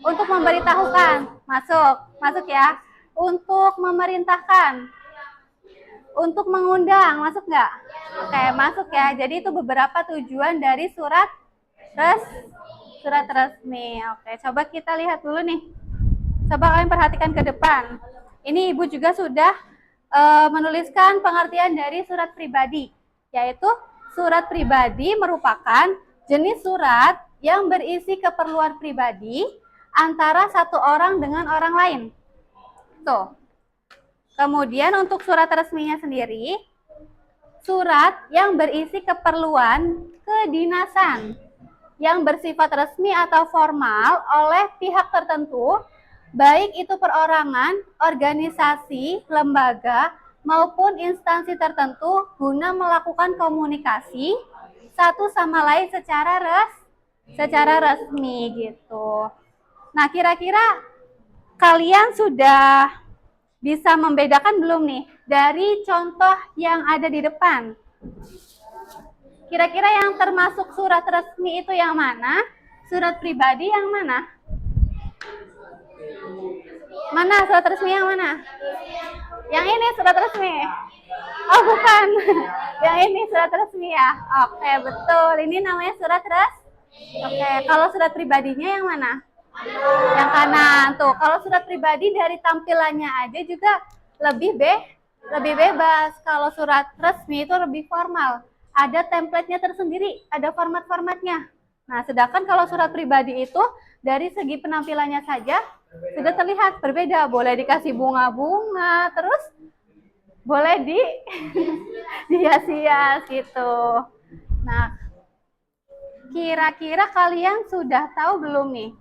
Untuk memberitahukan masuk, masuk ya. Untuk memerintahkan, untuk mengundang masuk nggak? Oke, masuk ya. Jadi itu beberapa tujuan dari surat resmi. Oke, coba kita lihat dulu nih. Coba kalian perhatikan ke depan. Ini Ibu juga sudah menuliskan pengertian dari surat pribadi, yaitu surat pribadi merupakan jenis surat yang berisi keperluan pribadi antara satu orang dengan orang lain. Tuh. Kemudian untuk surat resminya sendiri, surat yang berisi keperluan kedinasan yang bersifat resmi atau formal oleh pihak tertentu, baik itu perorangan, organisasi, lembaga, maupun instansi tertentu guna melakukan komunikasi satu sama lain secara resmi gitu. Nah, kira-kira kalian sudah bisa membedakan belum nih dari contoh yang ada di depan? Kira-kira yang termasuk surat resmi itu yang mana? Surat pribadi yang mana? Mana surat resmi yang mana? Yang ini surat resmi. Oh, bukan. Yang ini surat resmi ya. Oke, betul. Ini namanya surat Oke, kalau surat pribadinya yang mana? Yang kanan. Tuh, kalau surat pribadi dari tampilannya aja juga lebih bebas. Kalau surat resmi itu lebih formal. Ada template-nya tersendiri, ada format-formatnya. Nah, sedangkan kalau surat pribadi itu dari segi penampilannya saja sudah terlihat berbeda. Boleh dikasih bunga-bunga, terus boleh dihias-hias gitu. Nah, kira-kira kalian sudah tahu belum nih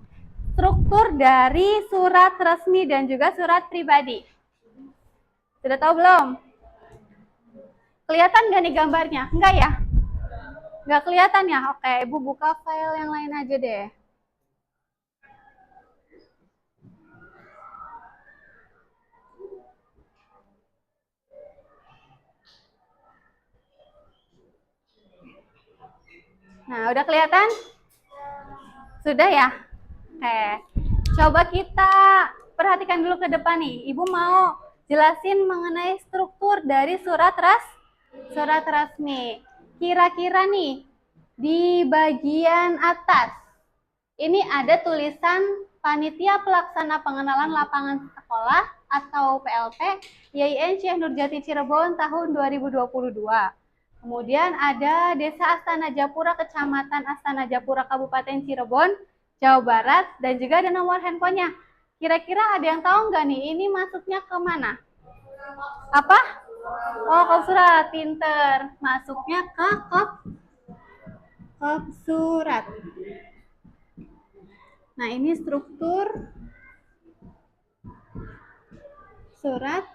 struktur dari surat resmi dan juga surat pribadi? Sudah tahu belum? Kelihatan nggak nih gambarnya? Enggak ya? Nggak kelihatan ya? Oke, Ibu buka file yang lain aja deh. Nah, udah kelihatan? Sudah ya? Oke. Coba kita perhatikan dulu ke depan nih. Ibu mau jelasin mengenai struktur dari surat resmi. Kira-kira nih di bagian atas ini ada tulisan Panitia Pelaksana Pengenalan Lapangan Sekolah atau PLP YIN Syekh Nurjati Cirebon tahun 2022. Kemudian ada Desa Astana Japura, Kecamatan Astana Japura, Kabupaten Cirebon, Jawa Barat, dan juga ada nomor handphonenya. Kira-kira ada yang tahu nggak nih ini masuknya ke mana? Apa? Oh, kop surat. Pinter. Masuknya ke kop surat. Nah, ini struktur surat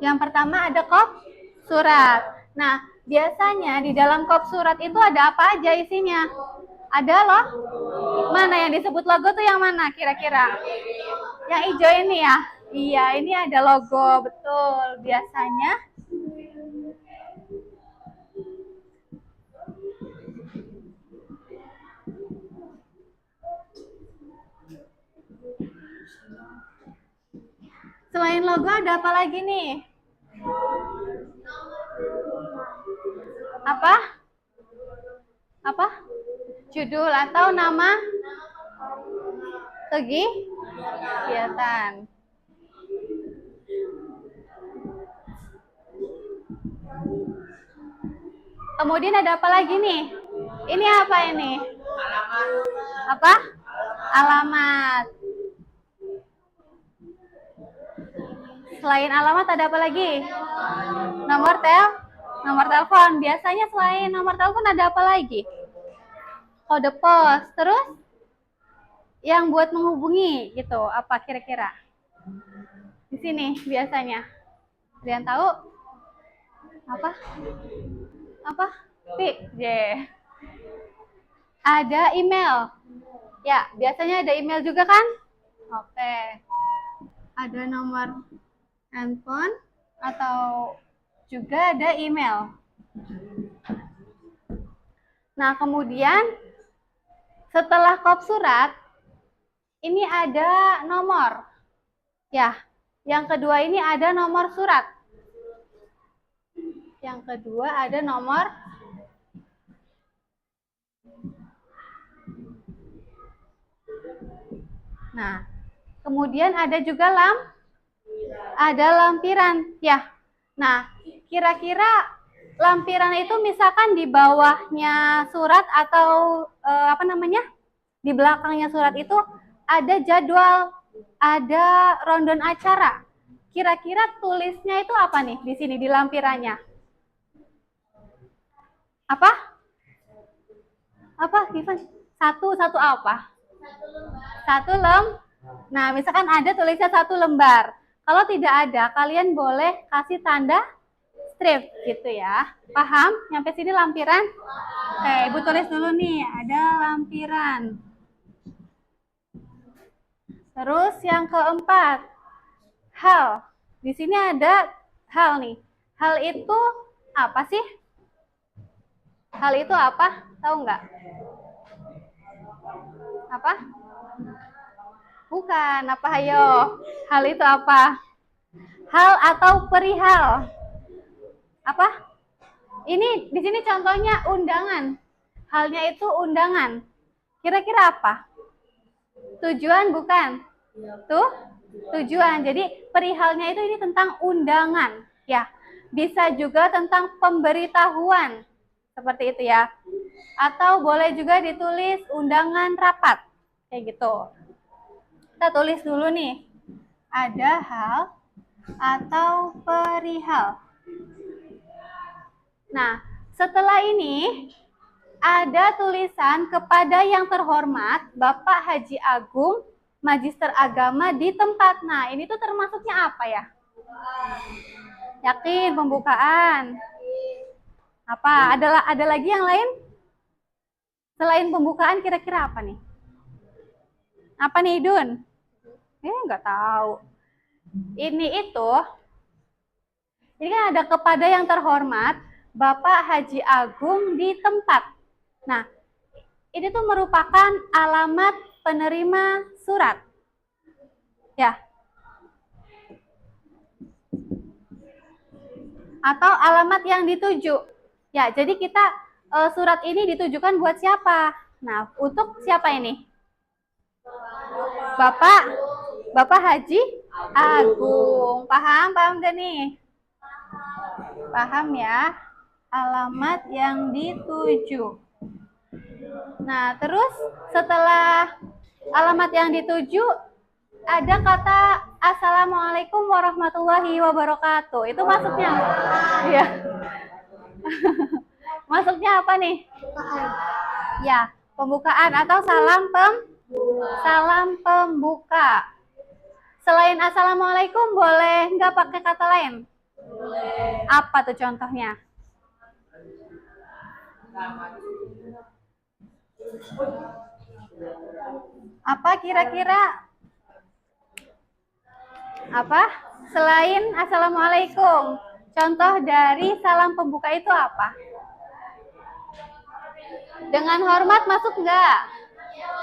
yang pertama ada kop surat. Nah, biasanya di dalam kop surat itu ada apa aja isinya? Ada loh. Mana yang disebut logo tuh yang mana kira-kira? Yang hijau ini ya? Iya, ini ada logo, betul. Biasanya selain logo ada apa lagi nih? Apa? Apa? Judul atau nama kegiatan. Kemudian ada apa lagi nih? Ini apa ini? Apa? Alamat. Selain alamat ada apa lagi? Nomor telepon. Biasanya selain nomor telepon ada apa lagi? Kode pos. Terus yang buat menghubungi gitu, apa kira-kira? Di sini biasanya. Ada yang tahu? Apa? J. Ada email. Ya, biasanya ada email juga kan? Oke. Ada nomor handphone atau juga ada email. Nah, kemudian setelah kop surat, ini ada nomor. Ya, yang kedua ini ada nomor surat. Yang kedua ada nomor. Nah, kemudian ada juga lampiran. Ya. Nah, kira-kira lampiran itu misalkan di bawahnya surat atau di belakangnya surat itu ada jadwal, ada rundown acara. Kira-kira tulisnya itu apa nih di sini di lampirannya? Apa? Apa, Ivan? Satu apa? Satu Nah, misalkan ada tulisnya 1 lembar. Kalau tidak ada, kalian boleh kasih tanda strip gitu ya. Paham? Nyampe sini lampiran? Oke, Ibu tulis dulu nih, ada lampiran. Terus yang keempat, hal. Di sini ada hal nih. Hal itu apa sih? Hal itu apa? Tahu nggak? Apa? Bukan, apa ayo? Hal itu apa? Hal atau perihal? Apa? Ini di sini contohnya undangan. Halnya itu undangan. Kira-kira apa? Tujuan bukan? Tuh, tujuan. Jadi perihalnya itu ini tentang undangan, ya. Bisa juga tentang pemberitahuan. Seperti itu ya. Atau boleh juga ditulis undangan rapat. Kayak gitu. Kita tulis dulu nih. Ada hal atau perihal. Nah, setelah ini ada tulisan kepada yang terhormat Bapak Haji Agung, Magister Agama di tempat. Nah, ini tuh termasuknya apa ya? Yakin pembukaan. Apa? Ada lagi yang lain? Selain pembukaan kira-kira apa nih? Apa nih, Dun? Nggak tahu. Ini kan ada kepada yang terhormat Bapak Haji Agung di tempat. Nah, ini tuh merupakan alamat penerima surat. Ya. Atau alamat yang dituju. Ya, jadi kita surat ini ditujukan buat siapa? Nah, untuk siapa ini? Bapak Haji Agung. Paham gak nih? Paham ya? Alamat yang dituju. Nah, terus setelah alamat yang dituju, ada kata Assalamualaikum warahmatullahi wabarakatuh. Itu masuknya? Iya. Masuknya apa nih? Ya, pembukaan atau salam pembuka. Selain Assalamualaikum, boleh nggak pakai kata lain? Boleh. Apa tuh contohnya? Apa kira-kira? Apa? Selain Assalamualaikum, contoh dari salam pembuka itu apa? Dengan hormat masuk nggak?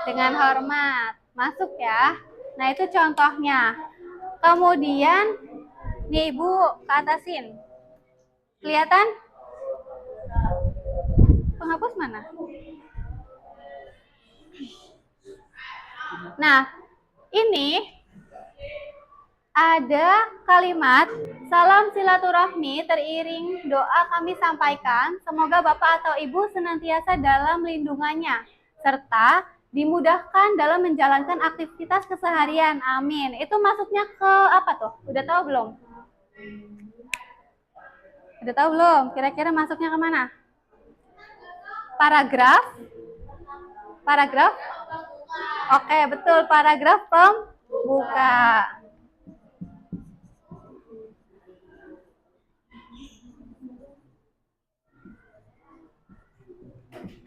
Dengan hormat. Masuk ya. Nah, itu contohnya. Kemudian, nih Ibu ke atasin. Kelihatan? Penghapus mana? Nah, ini ada kalimat salam silaturahmi teriring doa kami sampaikan. Semoga Bapak atau Ibu senantiasa dalam lindungannya serta dimudahkan dalam menjalankan aktivitas keseharian. Amin. Itu masuknya ke apa tuh? Udah tahu belum? Udah tahu belum? Kira-kira masuknya kemana? Paragraf? Paragraf? Oke, betul. Paragraf pembuka.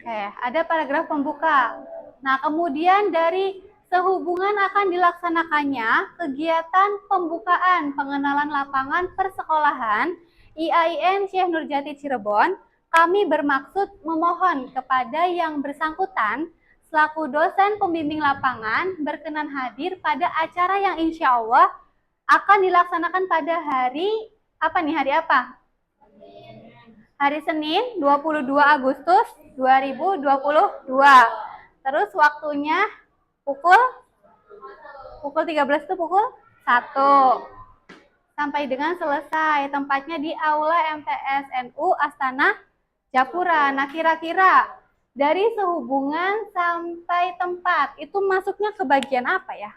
Oke, ada paragraf pembuka. Nah, kemudian dari sehubungan akan dilaksanakannya kegiatan pembukaan pengenalan lapangan persekolahan IAIN Syekh Nurjati Cirebon, kami bermaksud memohon kepada yang bersangkutan selaku dosen pembimbing lapangan berkenan hadir pada acara yang insya Allah akan dilaksanakan pada hari apa nih? Hari apa? Hari Senin 22 Agustus 2022. Terus waktunya pukul 13 itu pukul 1 sampai dengan selesai. Tempatnya di Aula MTSNU Astana Japura. Nah, kira-kira dari sehubungan sampai tempat itu masuknya ke bagian apa ya?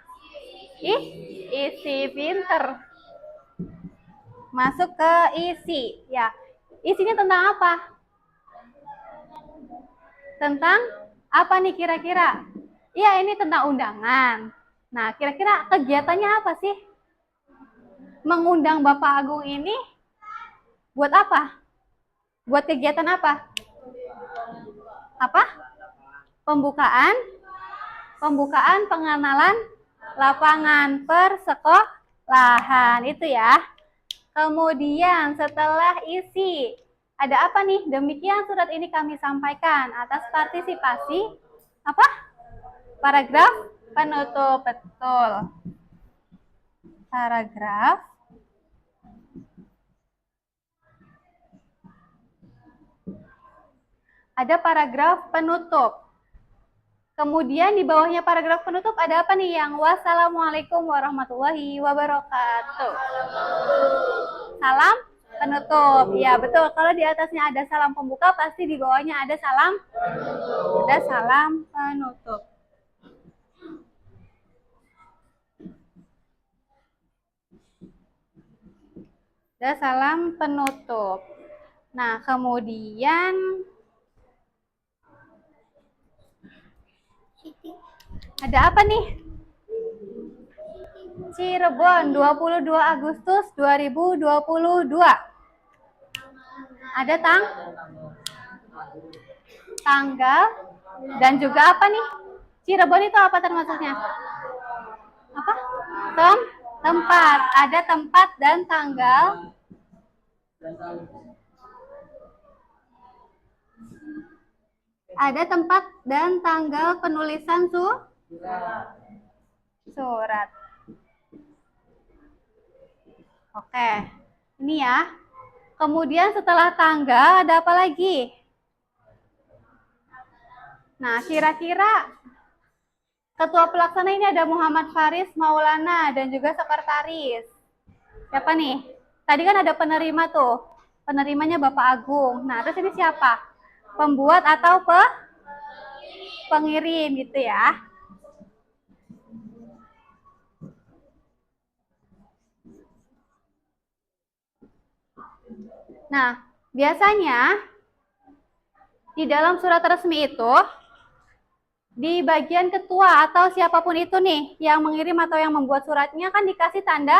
Isi pinter. Masuk ke isi ya. Isinya tentang apa? Tentang apa nih kira-kira? Iya, ini tentang undangan. Nah, kira-kira kegiatannya apa sih? Mengundang Bapak Agung ini buat apa? Buat kegiatan apa? Apa? Pembukaan pengenalan lapangan persekolahan itu ya. Kemudian setelah isi, ada apa nih? Demikian surat ini kami sampaikan atas partisipasi apa? Paragraf penutup. Betul. Paragraf ada paragraf penutup. Kemudian di bawahnya paragraf penutup ada apa nih yang wassalamualaikum warahmatullahi wabarakatuh. Salam penutup. Ya, betul. Kalau di atasnya ada salam pembuka, pasti di bawahnya ada salam penutup. Ada salam penutup. Nah, kemudian ada apa nih? Cirebon 22 Agustus 2022. Ada tanggal dan juga apa nih? Cirebon itu apa termasuknya? Apa? Tempat. Ada tempat dan tanggal. Ada tempat dan tanggal penulisan surat. Oke, ini ya. Kemudian setelah tanggal ada apa lagi? Nah, kira-kira ketua pelaksana ini ada Muhammad Faris Maulana dan juga sekretaris. Siapa nih? Tadi kan ada penerima tuh. Penerimanya Bapak Agung. Nah, terus ini siapa? Pembuat atau pengirim gitu ya. Nah, biasanya di dalam surat resmi itu di bagian ketua atau siapapun itu nih yang mengirim atau yang membuat suratnya kan dikasih tanda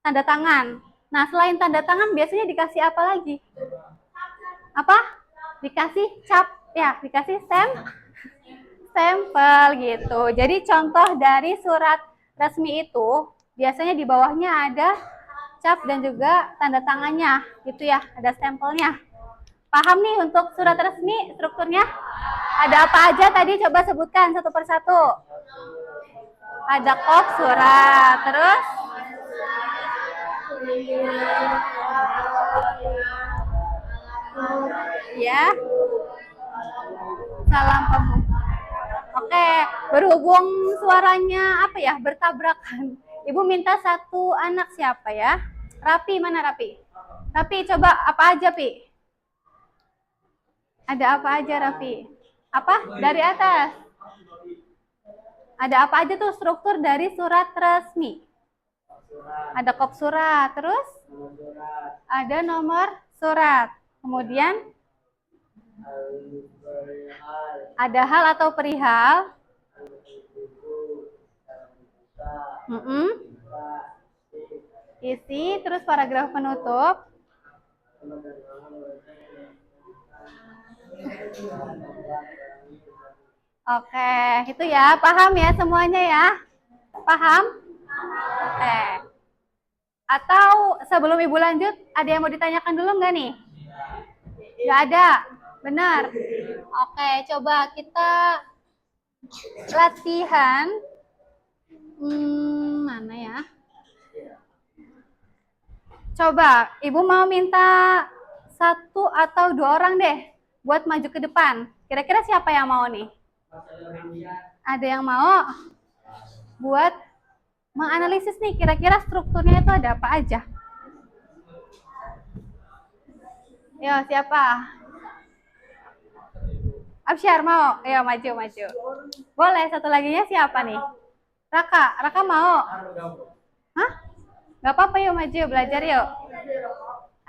tangan. Nah, selain tanda tangan biasanya dikasih apa lagi? Apa? Dikasih cap ya, dikasih stempel gitu. Jadi contoh dari surat resmi itu biasanya di bawahnya ada cap dan juga tanda tangannya gitu ya, ada stempelnya. Paham nih untuk surat resmi strukturnya? Ada apa aja tadi, coba sebutkan satu persatu. Ada kop surat, terus ya, salam pembuka. Oke, berhubung suaranya apa ya, bertabrakan. Ibu minta satu anak siapa ya? Rapi, mana Rapi? Rapi, coba apa aja, Pi? Ada apa aja, Rafi? Apa? Dari atas. Ada apa aja tuh struktur dari surat resmi? Ada kop surat, terus ada nomor surat. Kemudian ada hal atau perihal. Isi, terus paragraf penutup. Oke, itu ya. Paham ya semuanya ya? Paham? Oke. Atau sebelum Ibu lanjut, ada yang mau ditanyakan dulu nggak nih? Nggak ada. Benar. Oke, coba kita latihan. Mana ya? Coba, Ibu mau minta 1 atau 2 orang deh buat maju ke depan. Kira-kira siapa yang mau nih? Ada yang mau buat menganalisis nih, kira-kira strukturnya itu ada apa aja? Yo, siapa? Absyar mau? Ayo maju, maju. Boleh, satu laginya siapa nih? Raka, Raka mau? Hah? Gak apa-apa, yuk maju, belajar yuk.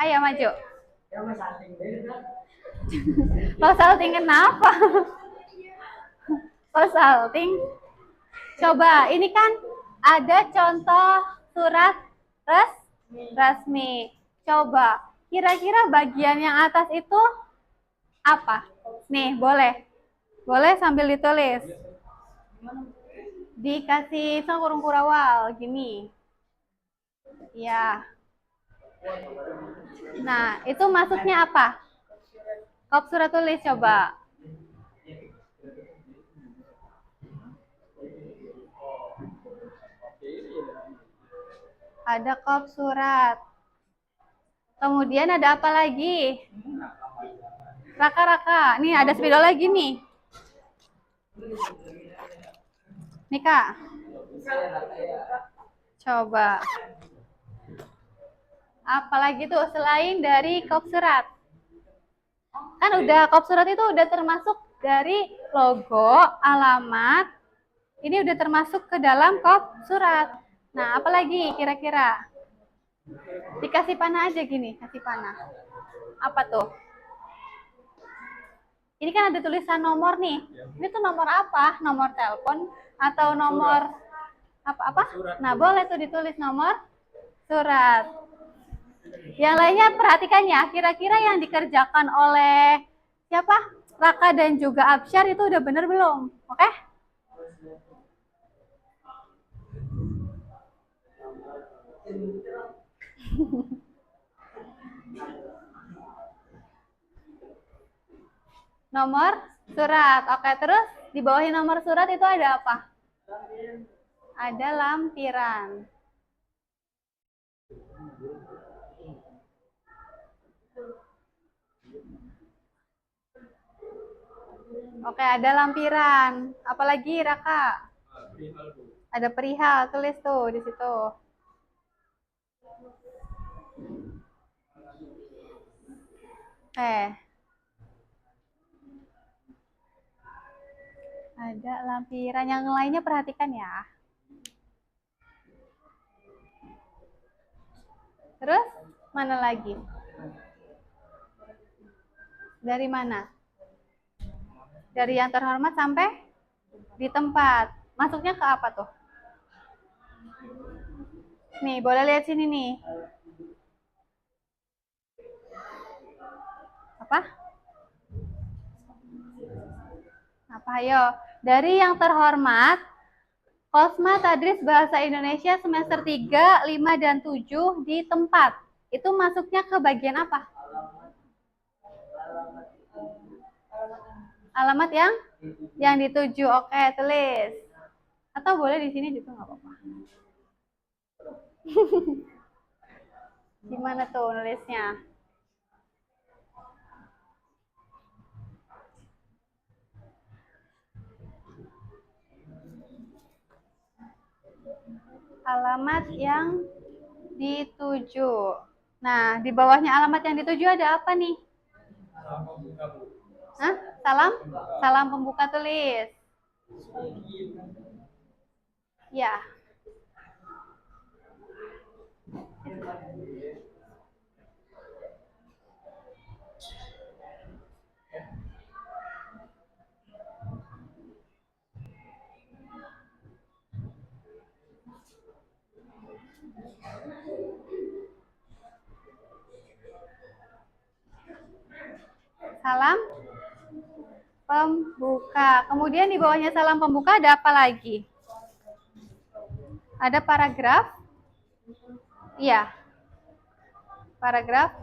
Ayo maju. Consulting kenapa? Consulting. Coba, ini kan ada contoh surat resmi. Coba, kira-kira bagian yang atas itu apa? Nih, boleh. Boleh sambil ditulis. Dikasih sama kurung kurawal, gini. Ya. Nah, itu maksudnya apa? Kop surat tulis coba. Ada kop surat. Kemudian ada apa lagi? Raka-raka. Nih ada spidol lagi nih. Nih Kak. Coba. Apalagi tuh selain dari kop surat? Kan udah kop surat itu udah termasuk dari logo, alamat. Ini udah termasuk ke dalam kop surat. Nah, apalagi kira-kira? Dikasih panah aja gini, kasih panah. Apa tuh? Ini kan ada tulisan nomor nih. Ini tuh nomor apa? Nomor telepon atau nomor apa-apa? Nah, boleh tuh ditulis nomor surat. Yang lainnya perhatikan ya, kira-kira yang dikerjakan oleh siapa? Raka dan juga Absyar itu udah bener belum? Oke? Nomor surat. Oke, terus di bawah nomor surat itu ada apa? Ada lampiran. Oke, ada lampiran. Apalagi Raka? Ada perihal, tulis tuh di situ. Oke. Ada lampiran. Yang lainnya perhatikan ya. Terus mana lagi? Dari mana? Dari yang terhormat sampai di tempat. Masuknya ke apa tuh? Nih, boleh lihat sini nih. Apa? Apa ayo? Dari yang terhormat, Kosma Tadris Bahasa Indonesia semester 3, 5, dan 7 di tempat. Itu masuknya ke bagian apa? Alamat yang dituju. Oke, tulis. Atau boleh di sini juga nggak apa-apa. Gimana tuh nulisnya? Alamat yang dituju. Nah, di bawahnya alamat yang dituju ada apa nih? Hah? Salam? Salam pembuka tulis. Ya. Salam pembuka. Kemudian di bawahnya salam pembuka ada apa lagi? Ada paragraf. Iya. Paragraf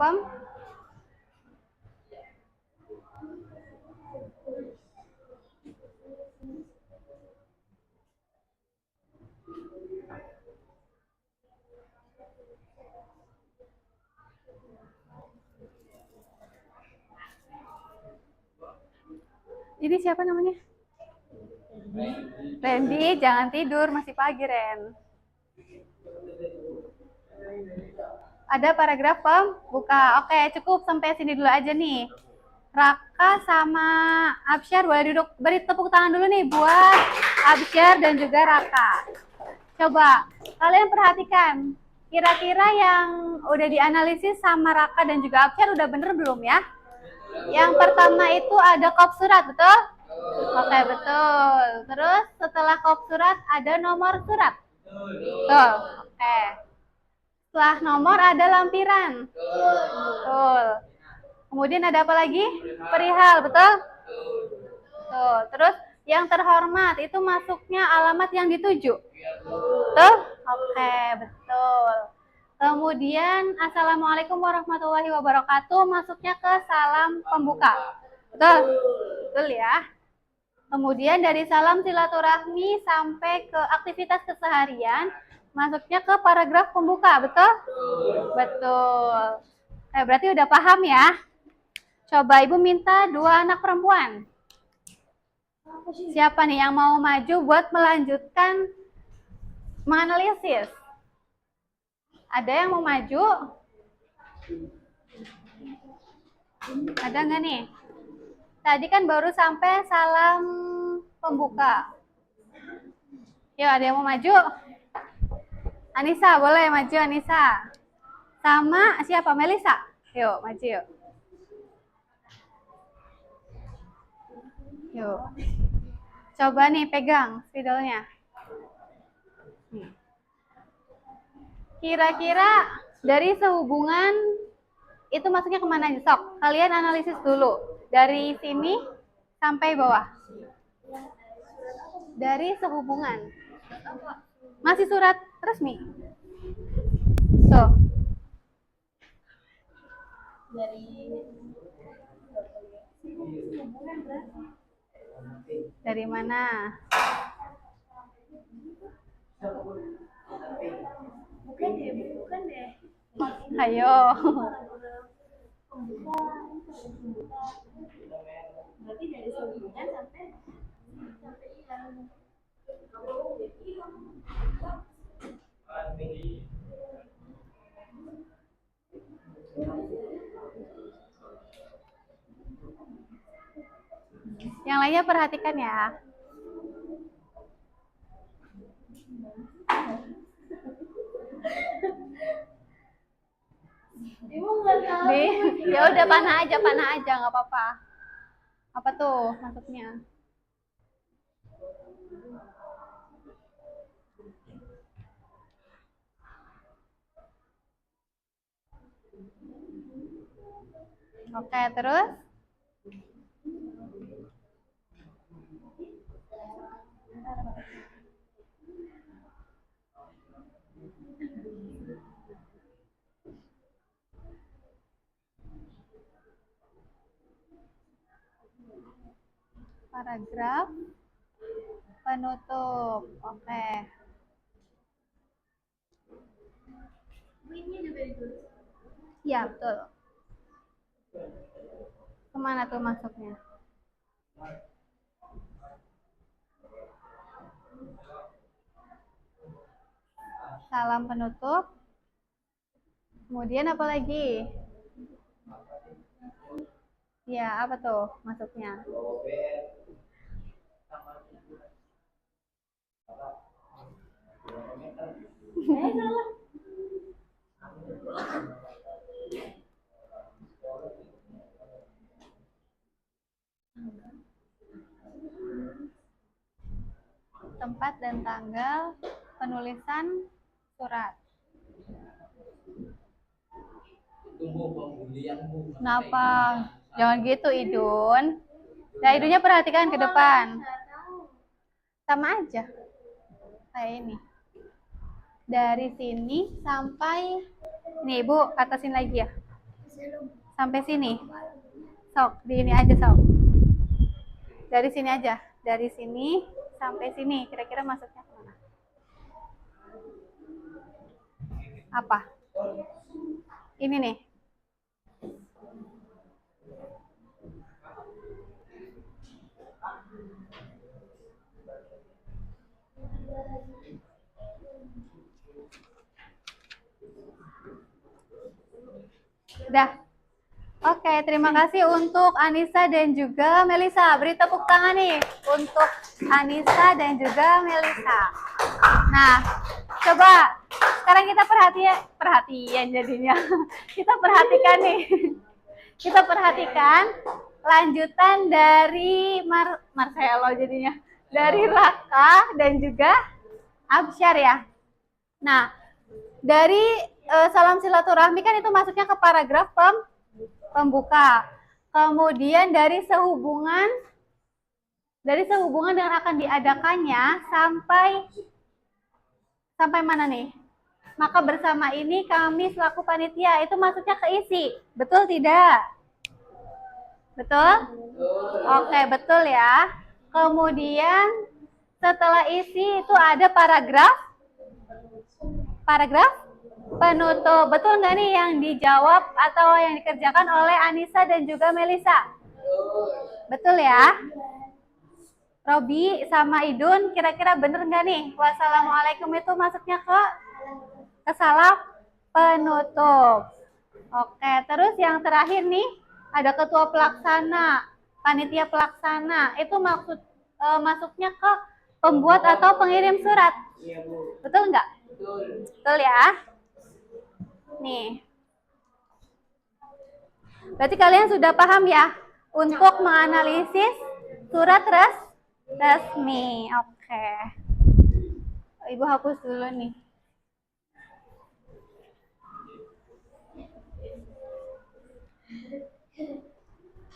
ini siapa namanya? Randy, jangan tidur, masih pagi, Ren. Ada paragraf pembuka. Oke, cukup sampai sini dulu aja nih. Raka sama Absyar boleh duduk. Beri tepuk tangan dulu nih buat Absyar dan juga Raka. Coba kalian perhatikan. Kira-kira yang udah dianalisis sama Raka dan juga Absyar udah bener belum ya? Yang pertama itu ada kop surat, betul? Oke, betul. Terus setelah kop surat ada nomor surat. Betul. Oke. Setelah nomor ada lampiran. Betul. Kemudian ada apa lagi? Perihal, betul? Betul. Terus yang terhormat itu masuknya alamat yang dituju. Betul? Oke, betul. Kemudian Assalamualaikum warahmatullahi wabarakatuh masuknya ke salam pembuka. Betul? Betul ya. Kemudian dari salam silaturahmi sampai ke aktivitas keseharian masuknya ke paragraf pembuka. Betul? Betul. Berarti udah paham ya. Coba Ibu minta 2 anak perempuan. Siapa nih yang mau maju buat melanjutkan menganalisis? Ada yang mau maju? Ada nggak nih? Tadi kan baru sampai salam pembuka. Yuk, ada yang mau maju? Anissa, boleh maju Anissa. Sama siapa? Melisa. Yuk, maju yuk. Yuk. Coba nih pegang spidolnya. Kira-kira dari sehubungan itu masuknya kemana aja? Sok, kalian analisis dulu. Dari sini sampai bawah. Dari sehubungan. Masih surat resmi. Tuh. Dari mana? Bukan deh. Ayo. Berarti dari sehubungan sampai Yang lainnya perhatikan ya. Ya udah panah aja nggak apa-apa. Apa tuh masuknya? Oke, terus? Paragraf penutup. Oke. Iya, betul. Kemana tuh masuknya? Salam penutup. Kemudian apa lagi? Ya, apa tuh masuknya? Tempat dan tanggal penulisan surat. Kenapa? Jangan gitu, Idun. Daidunya perhatikan ke depan. Sama aja. Kayak ini. Dari sini sampai nih Ibu, atasin lagi ya. Sampai sini. Sok, di ini aja sok. Dari sini aja. Dari sini sampai sini. Kira-kira masuknya kemana? Apa? Ini nih. Udah. Oke, terima kasih untuk Anissa dan juga Melisa. Beri tepuk tangan nih untuk Anissa dan juga Melisa. Nah, coba sekarang kita perhatian jadinya. Kita perhatikan nih. Kita perhatikan lanjutan dari Marcelo jadinya. Dari Raka dan juga Absyar ya. Nah, dari salam silaturahmi kan itu masuknya ke paragraf pembuka. Kemudian dari sehubungan dengan akan diadakannya sampai mana nih? Maka bersama ini kami selaku panitia itu masuknya ke isi. Betul tidak? Betul? Oke, betul ya. Kemudian setelah isi itu ada paragraf penutup. Betul nggak nih yang dijawab atau yang dikerjakan oleh Anissa dan juga Melisa? Betul ya? Robi sama Idun, kira-kira bener nggak nih? Wassalamualaikum itu masuknya ke salam penutup. Oke, terus yang terakhir nih, ada ketua pelaksana, panitia pelaksana. Itu masuknya ke pembuat atau pengirim surat. Betul nggak? Betul ya? Nih. Berarti kalian sudah paham ya untuk menganalisis surat resmi. Oke. Ibu hapus dulu nih.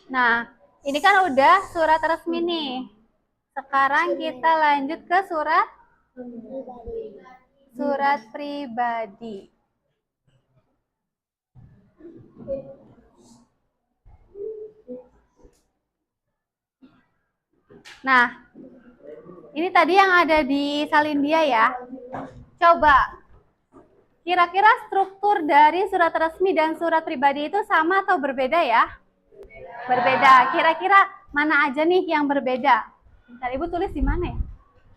Nah, ini kan udah surat resmi nih. Sekarang kita lanjut ke surat pribadi. Nah, ini tadi yang ada di Salindia ya. Coba, kira-kira struktur dari surat resmi dan surat pribadi itu sama atau berbeda ya? Berbeda. Kira-kira mana aja nih yang berbeda? Bentar, Ibu tulis di mana ya?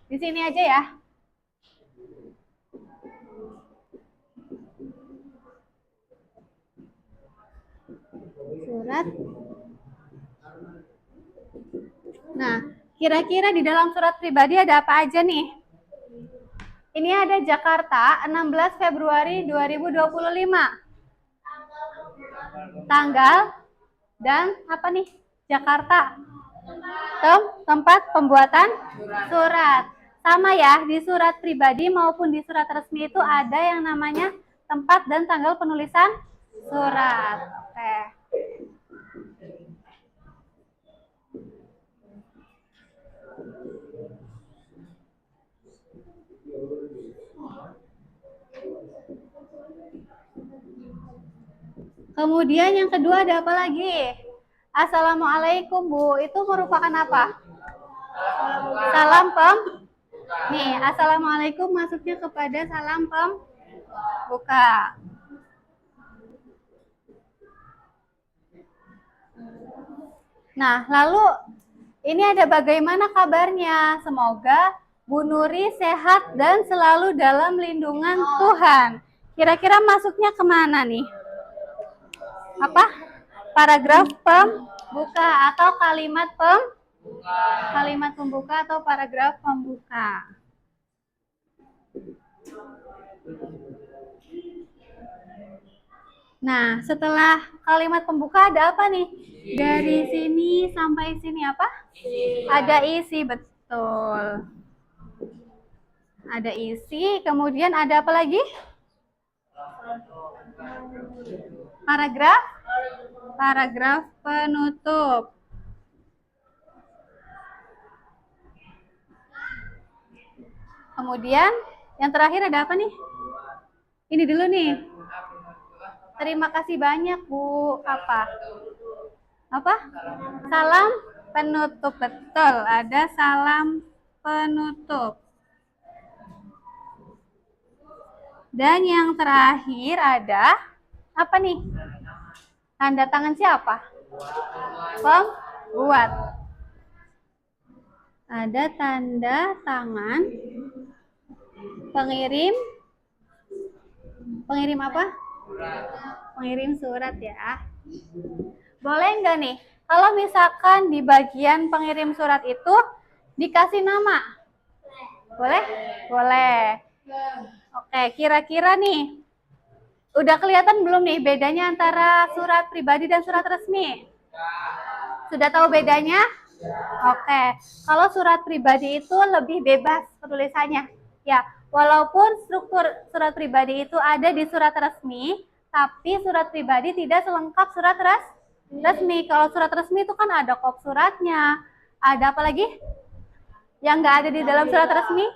Di sini aja ya. Surat. Nah, kira-kira di dalam surat pribadi ada apa aja nih? Ini ada Jakarta 16 Februari 2025. Tanggal dan apa nih? Jakarta. Tempat pembuatan surat. Sama ya, di surat pribadi maupun di surat resmi itu ada yang namanya tempat dan tanggal penulisan surat. Oke. Kemudian yang kedua ada apa lagi? Assalamualaikum Bu, itu merupakan apa? Salam Nih, assalamualaikum masuknya kepada salam pembuka. Nah, lalu ini ada bagaimana kabarnya? Semoga Bu Nuri sehat dan selalu dalam lindungan Tuhan. Kira-kira masuknya kemana nih? Apa? Paragraf pembuka atau kalimat pembuka atau paragraf pembuka. Nah, setelah kalimat pembuka ada apa nih? Dari sini sampai sini apa? Ada isi, betul. Ada isi, kemudian ada apa lagi? Paragraf penutup. Kemudian yang terakhir ada apa nih? Ini dulu nih. Terima kasih banyak Bu. Apa? Salam penutup. Betul, ada salam penutup. Dan yang terakhir ada apa nih? Tanda tangan siapa? Pembuat. Ada tanda tangan pengirim. Pengirim apa? Pengirim surat ya. Boleh nggak nih? Kalau misalkan di bagian pengirim surat itu dikasih nama? Boleh? Boleh. Oke, kira-kira nih, udah kelihatan belum nih bedanya antara surat pribadi dan surat resmi? Sudah tahu bedanya? Oke, kalau surat pribadi itu lebih bebas penulisannya. Ya, walaupun struktur surat pribadi itu ada di surat resmi, tapi surat pribadi tidak selengkap surat resmi. Kalau surat resmi itu kan ada kop suratnya, ada apa lagi? Yang nggak ada di dalam surat resmi?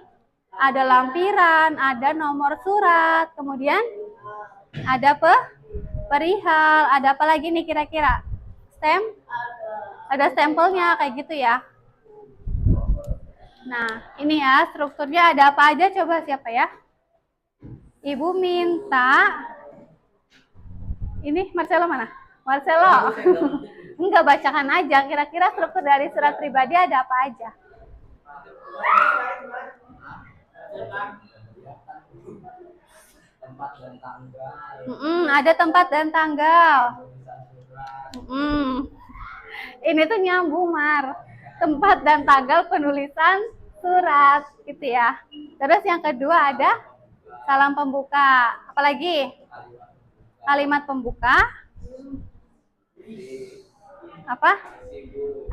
Ada lampiran, ada nomor surat, kemudian ada perihal, ada apa lagi nih kira-kira? Ada stempelnya kayak gitu ya. Nah, ini ya strukturnya ada apa aja, coba siapa ya? Ibu minta. Ini Marcelo mana? Marcelo. Enggak, bacakan aja. Kira-kira struktur dari surat pribadi ada apa aja? Tempat dan tanggal. Ada tempat dan tanggal. Ini tuh nyambung, Mar. Tempat dan tanggal penulisan surat, gitu ya. Terus yang kedua ada salam pembuka. Apalagi? Kalimat pembuka. Apa?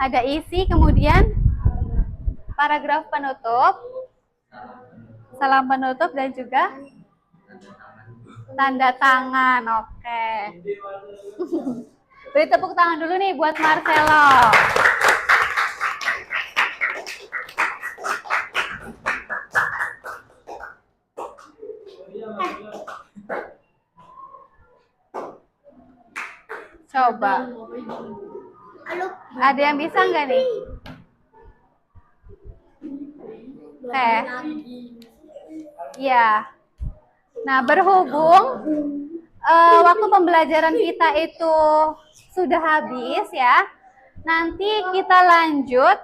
Ada isi, kemudian paragraf penutup, salam penutup, dan juga tanda tangan. Oke. Beri tepuk tangan dulu nih buat Marcelo. Coba. Ada yang bisa nggak nih? Oke. Ya. Nah, berhubung waktu pembelajaran kita itu sudah habis ya, nanti kita lanjut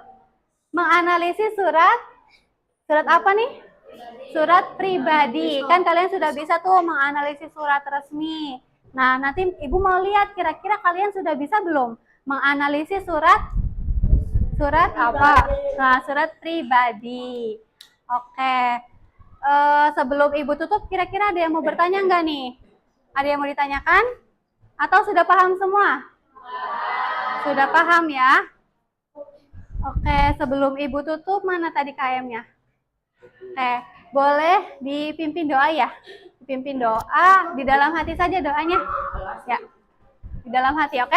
menganalisis surat apa nih? Surat pribadi. Kan kalian sudah bisa tuh menganalisis surat resmi. Nah, nanti Ibu mau lihat kira-kira kalian sudah bisa belum menganalisis surat apa? Nah, surat pribadi. Oke. Sebelum Ibu tutup, kira-kira ada yang mau bertanya nggak nih? Ada yang mau ditanyakan? Atau sudah paham semua? Sudah paham ya? Oke, sebelum Ibu tutup, mana tadi KM-nya? Oke, boleh dipimpin doa ya? Dipimpin doa, di dalam hati saja doanya. Ya, di dalam hati, oke?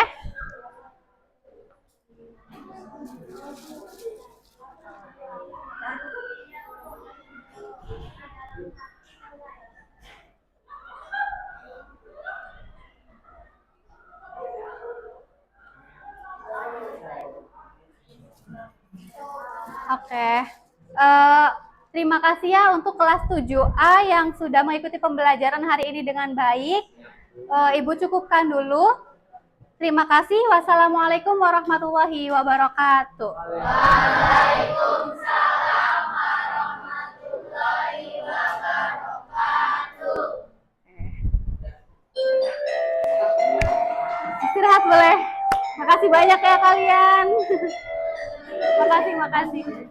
Oke. Terima kasih ya untuk kelas 7A yang sudah mengikuti pembelajaran hari ini dengan baik. Ibu cukupkan dulu. Terima kasih. Wassalamualaikum warahmatullahi wabarakatuh. Waalaikumsalam warahmatullahi wabarakatuh. Istirahat boleh. Makasih banyak ya kalian. Makasih.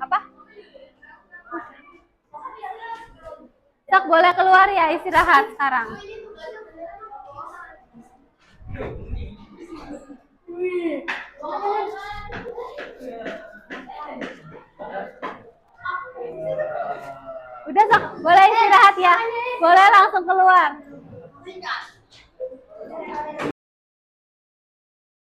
Apa? Sok boleh keluar ya, istirahat sekarang. Boleh langsung keluar. Singkat.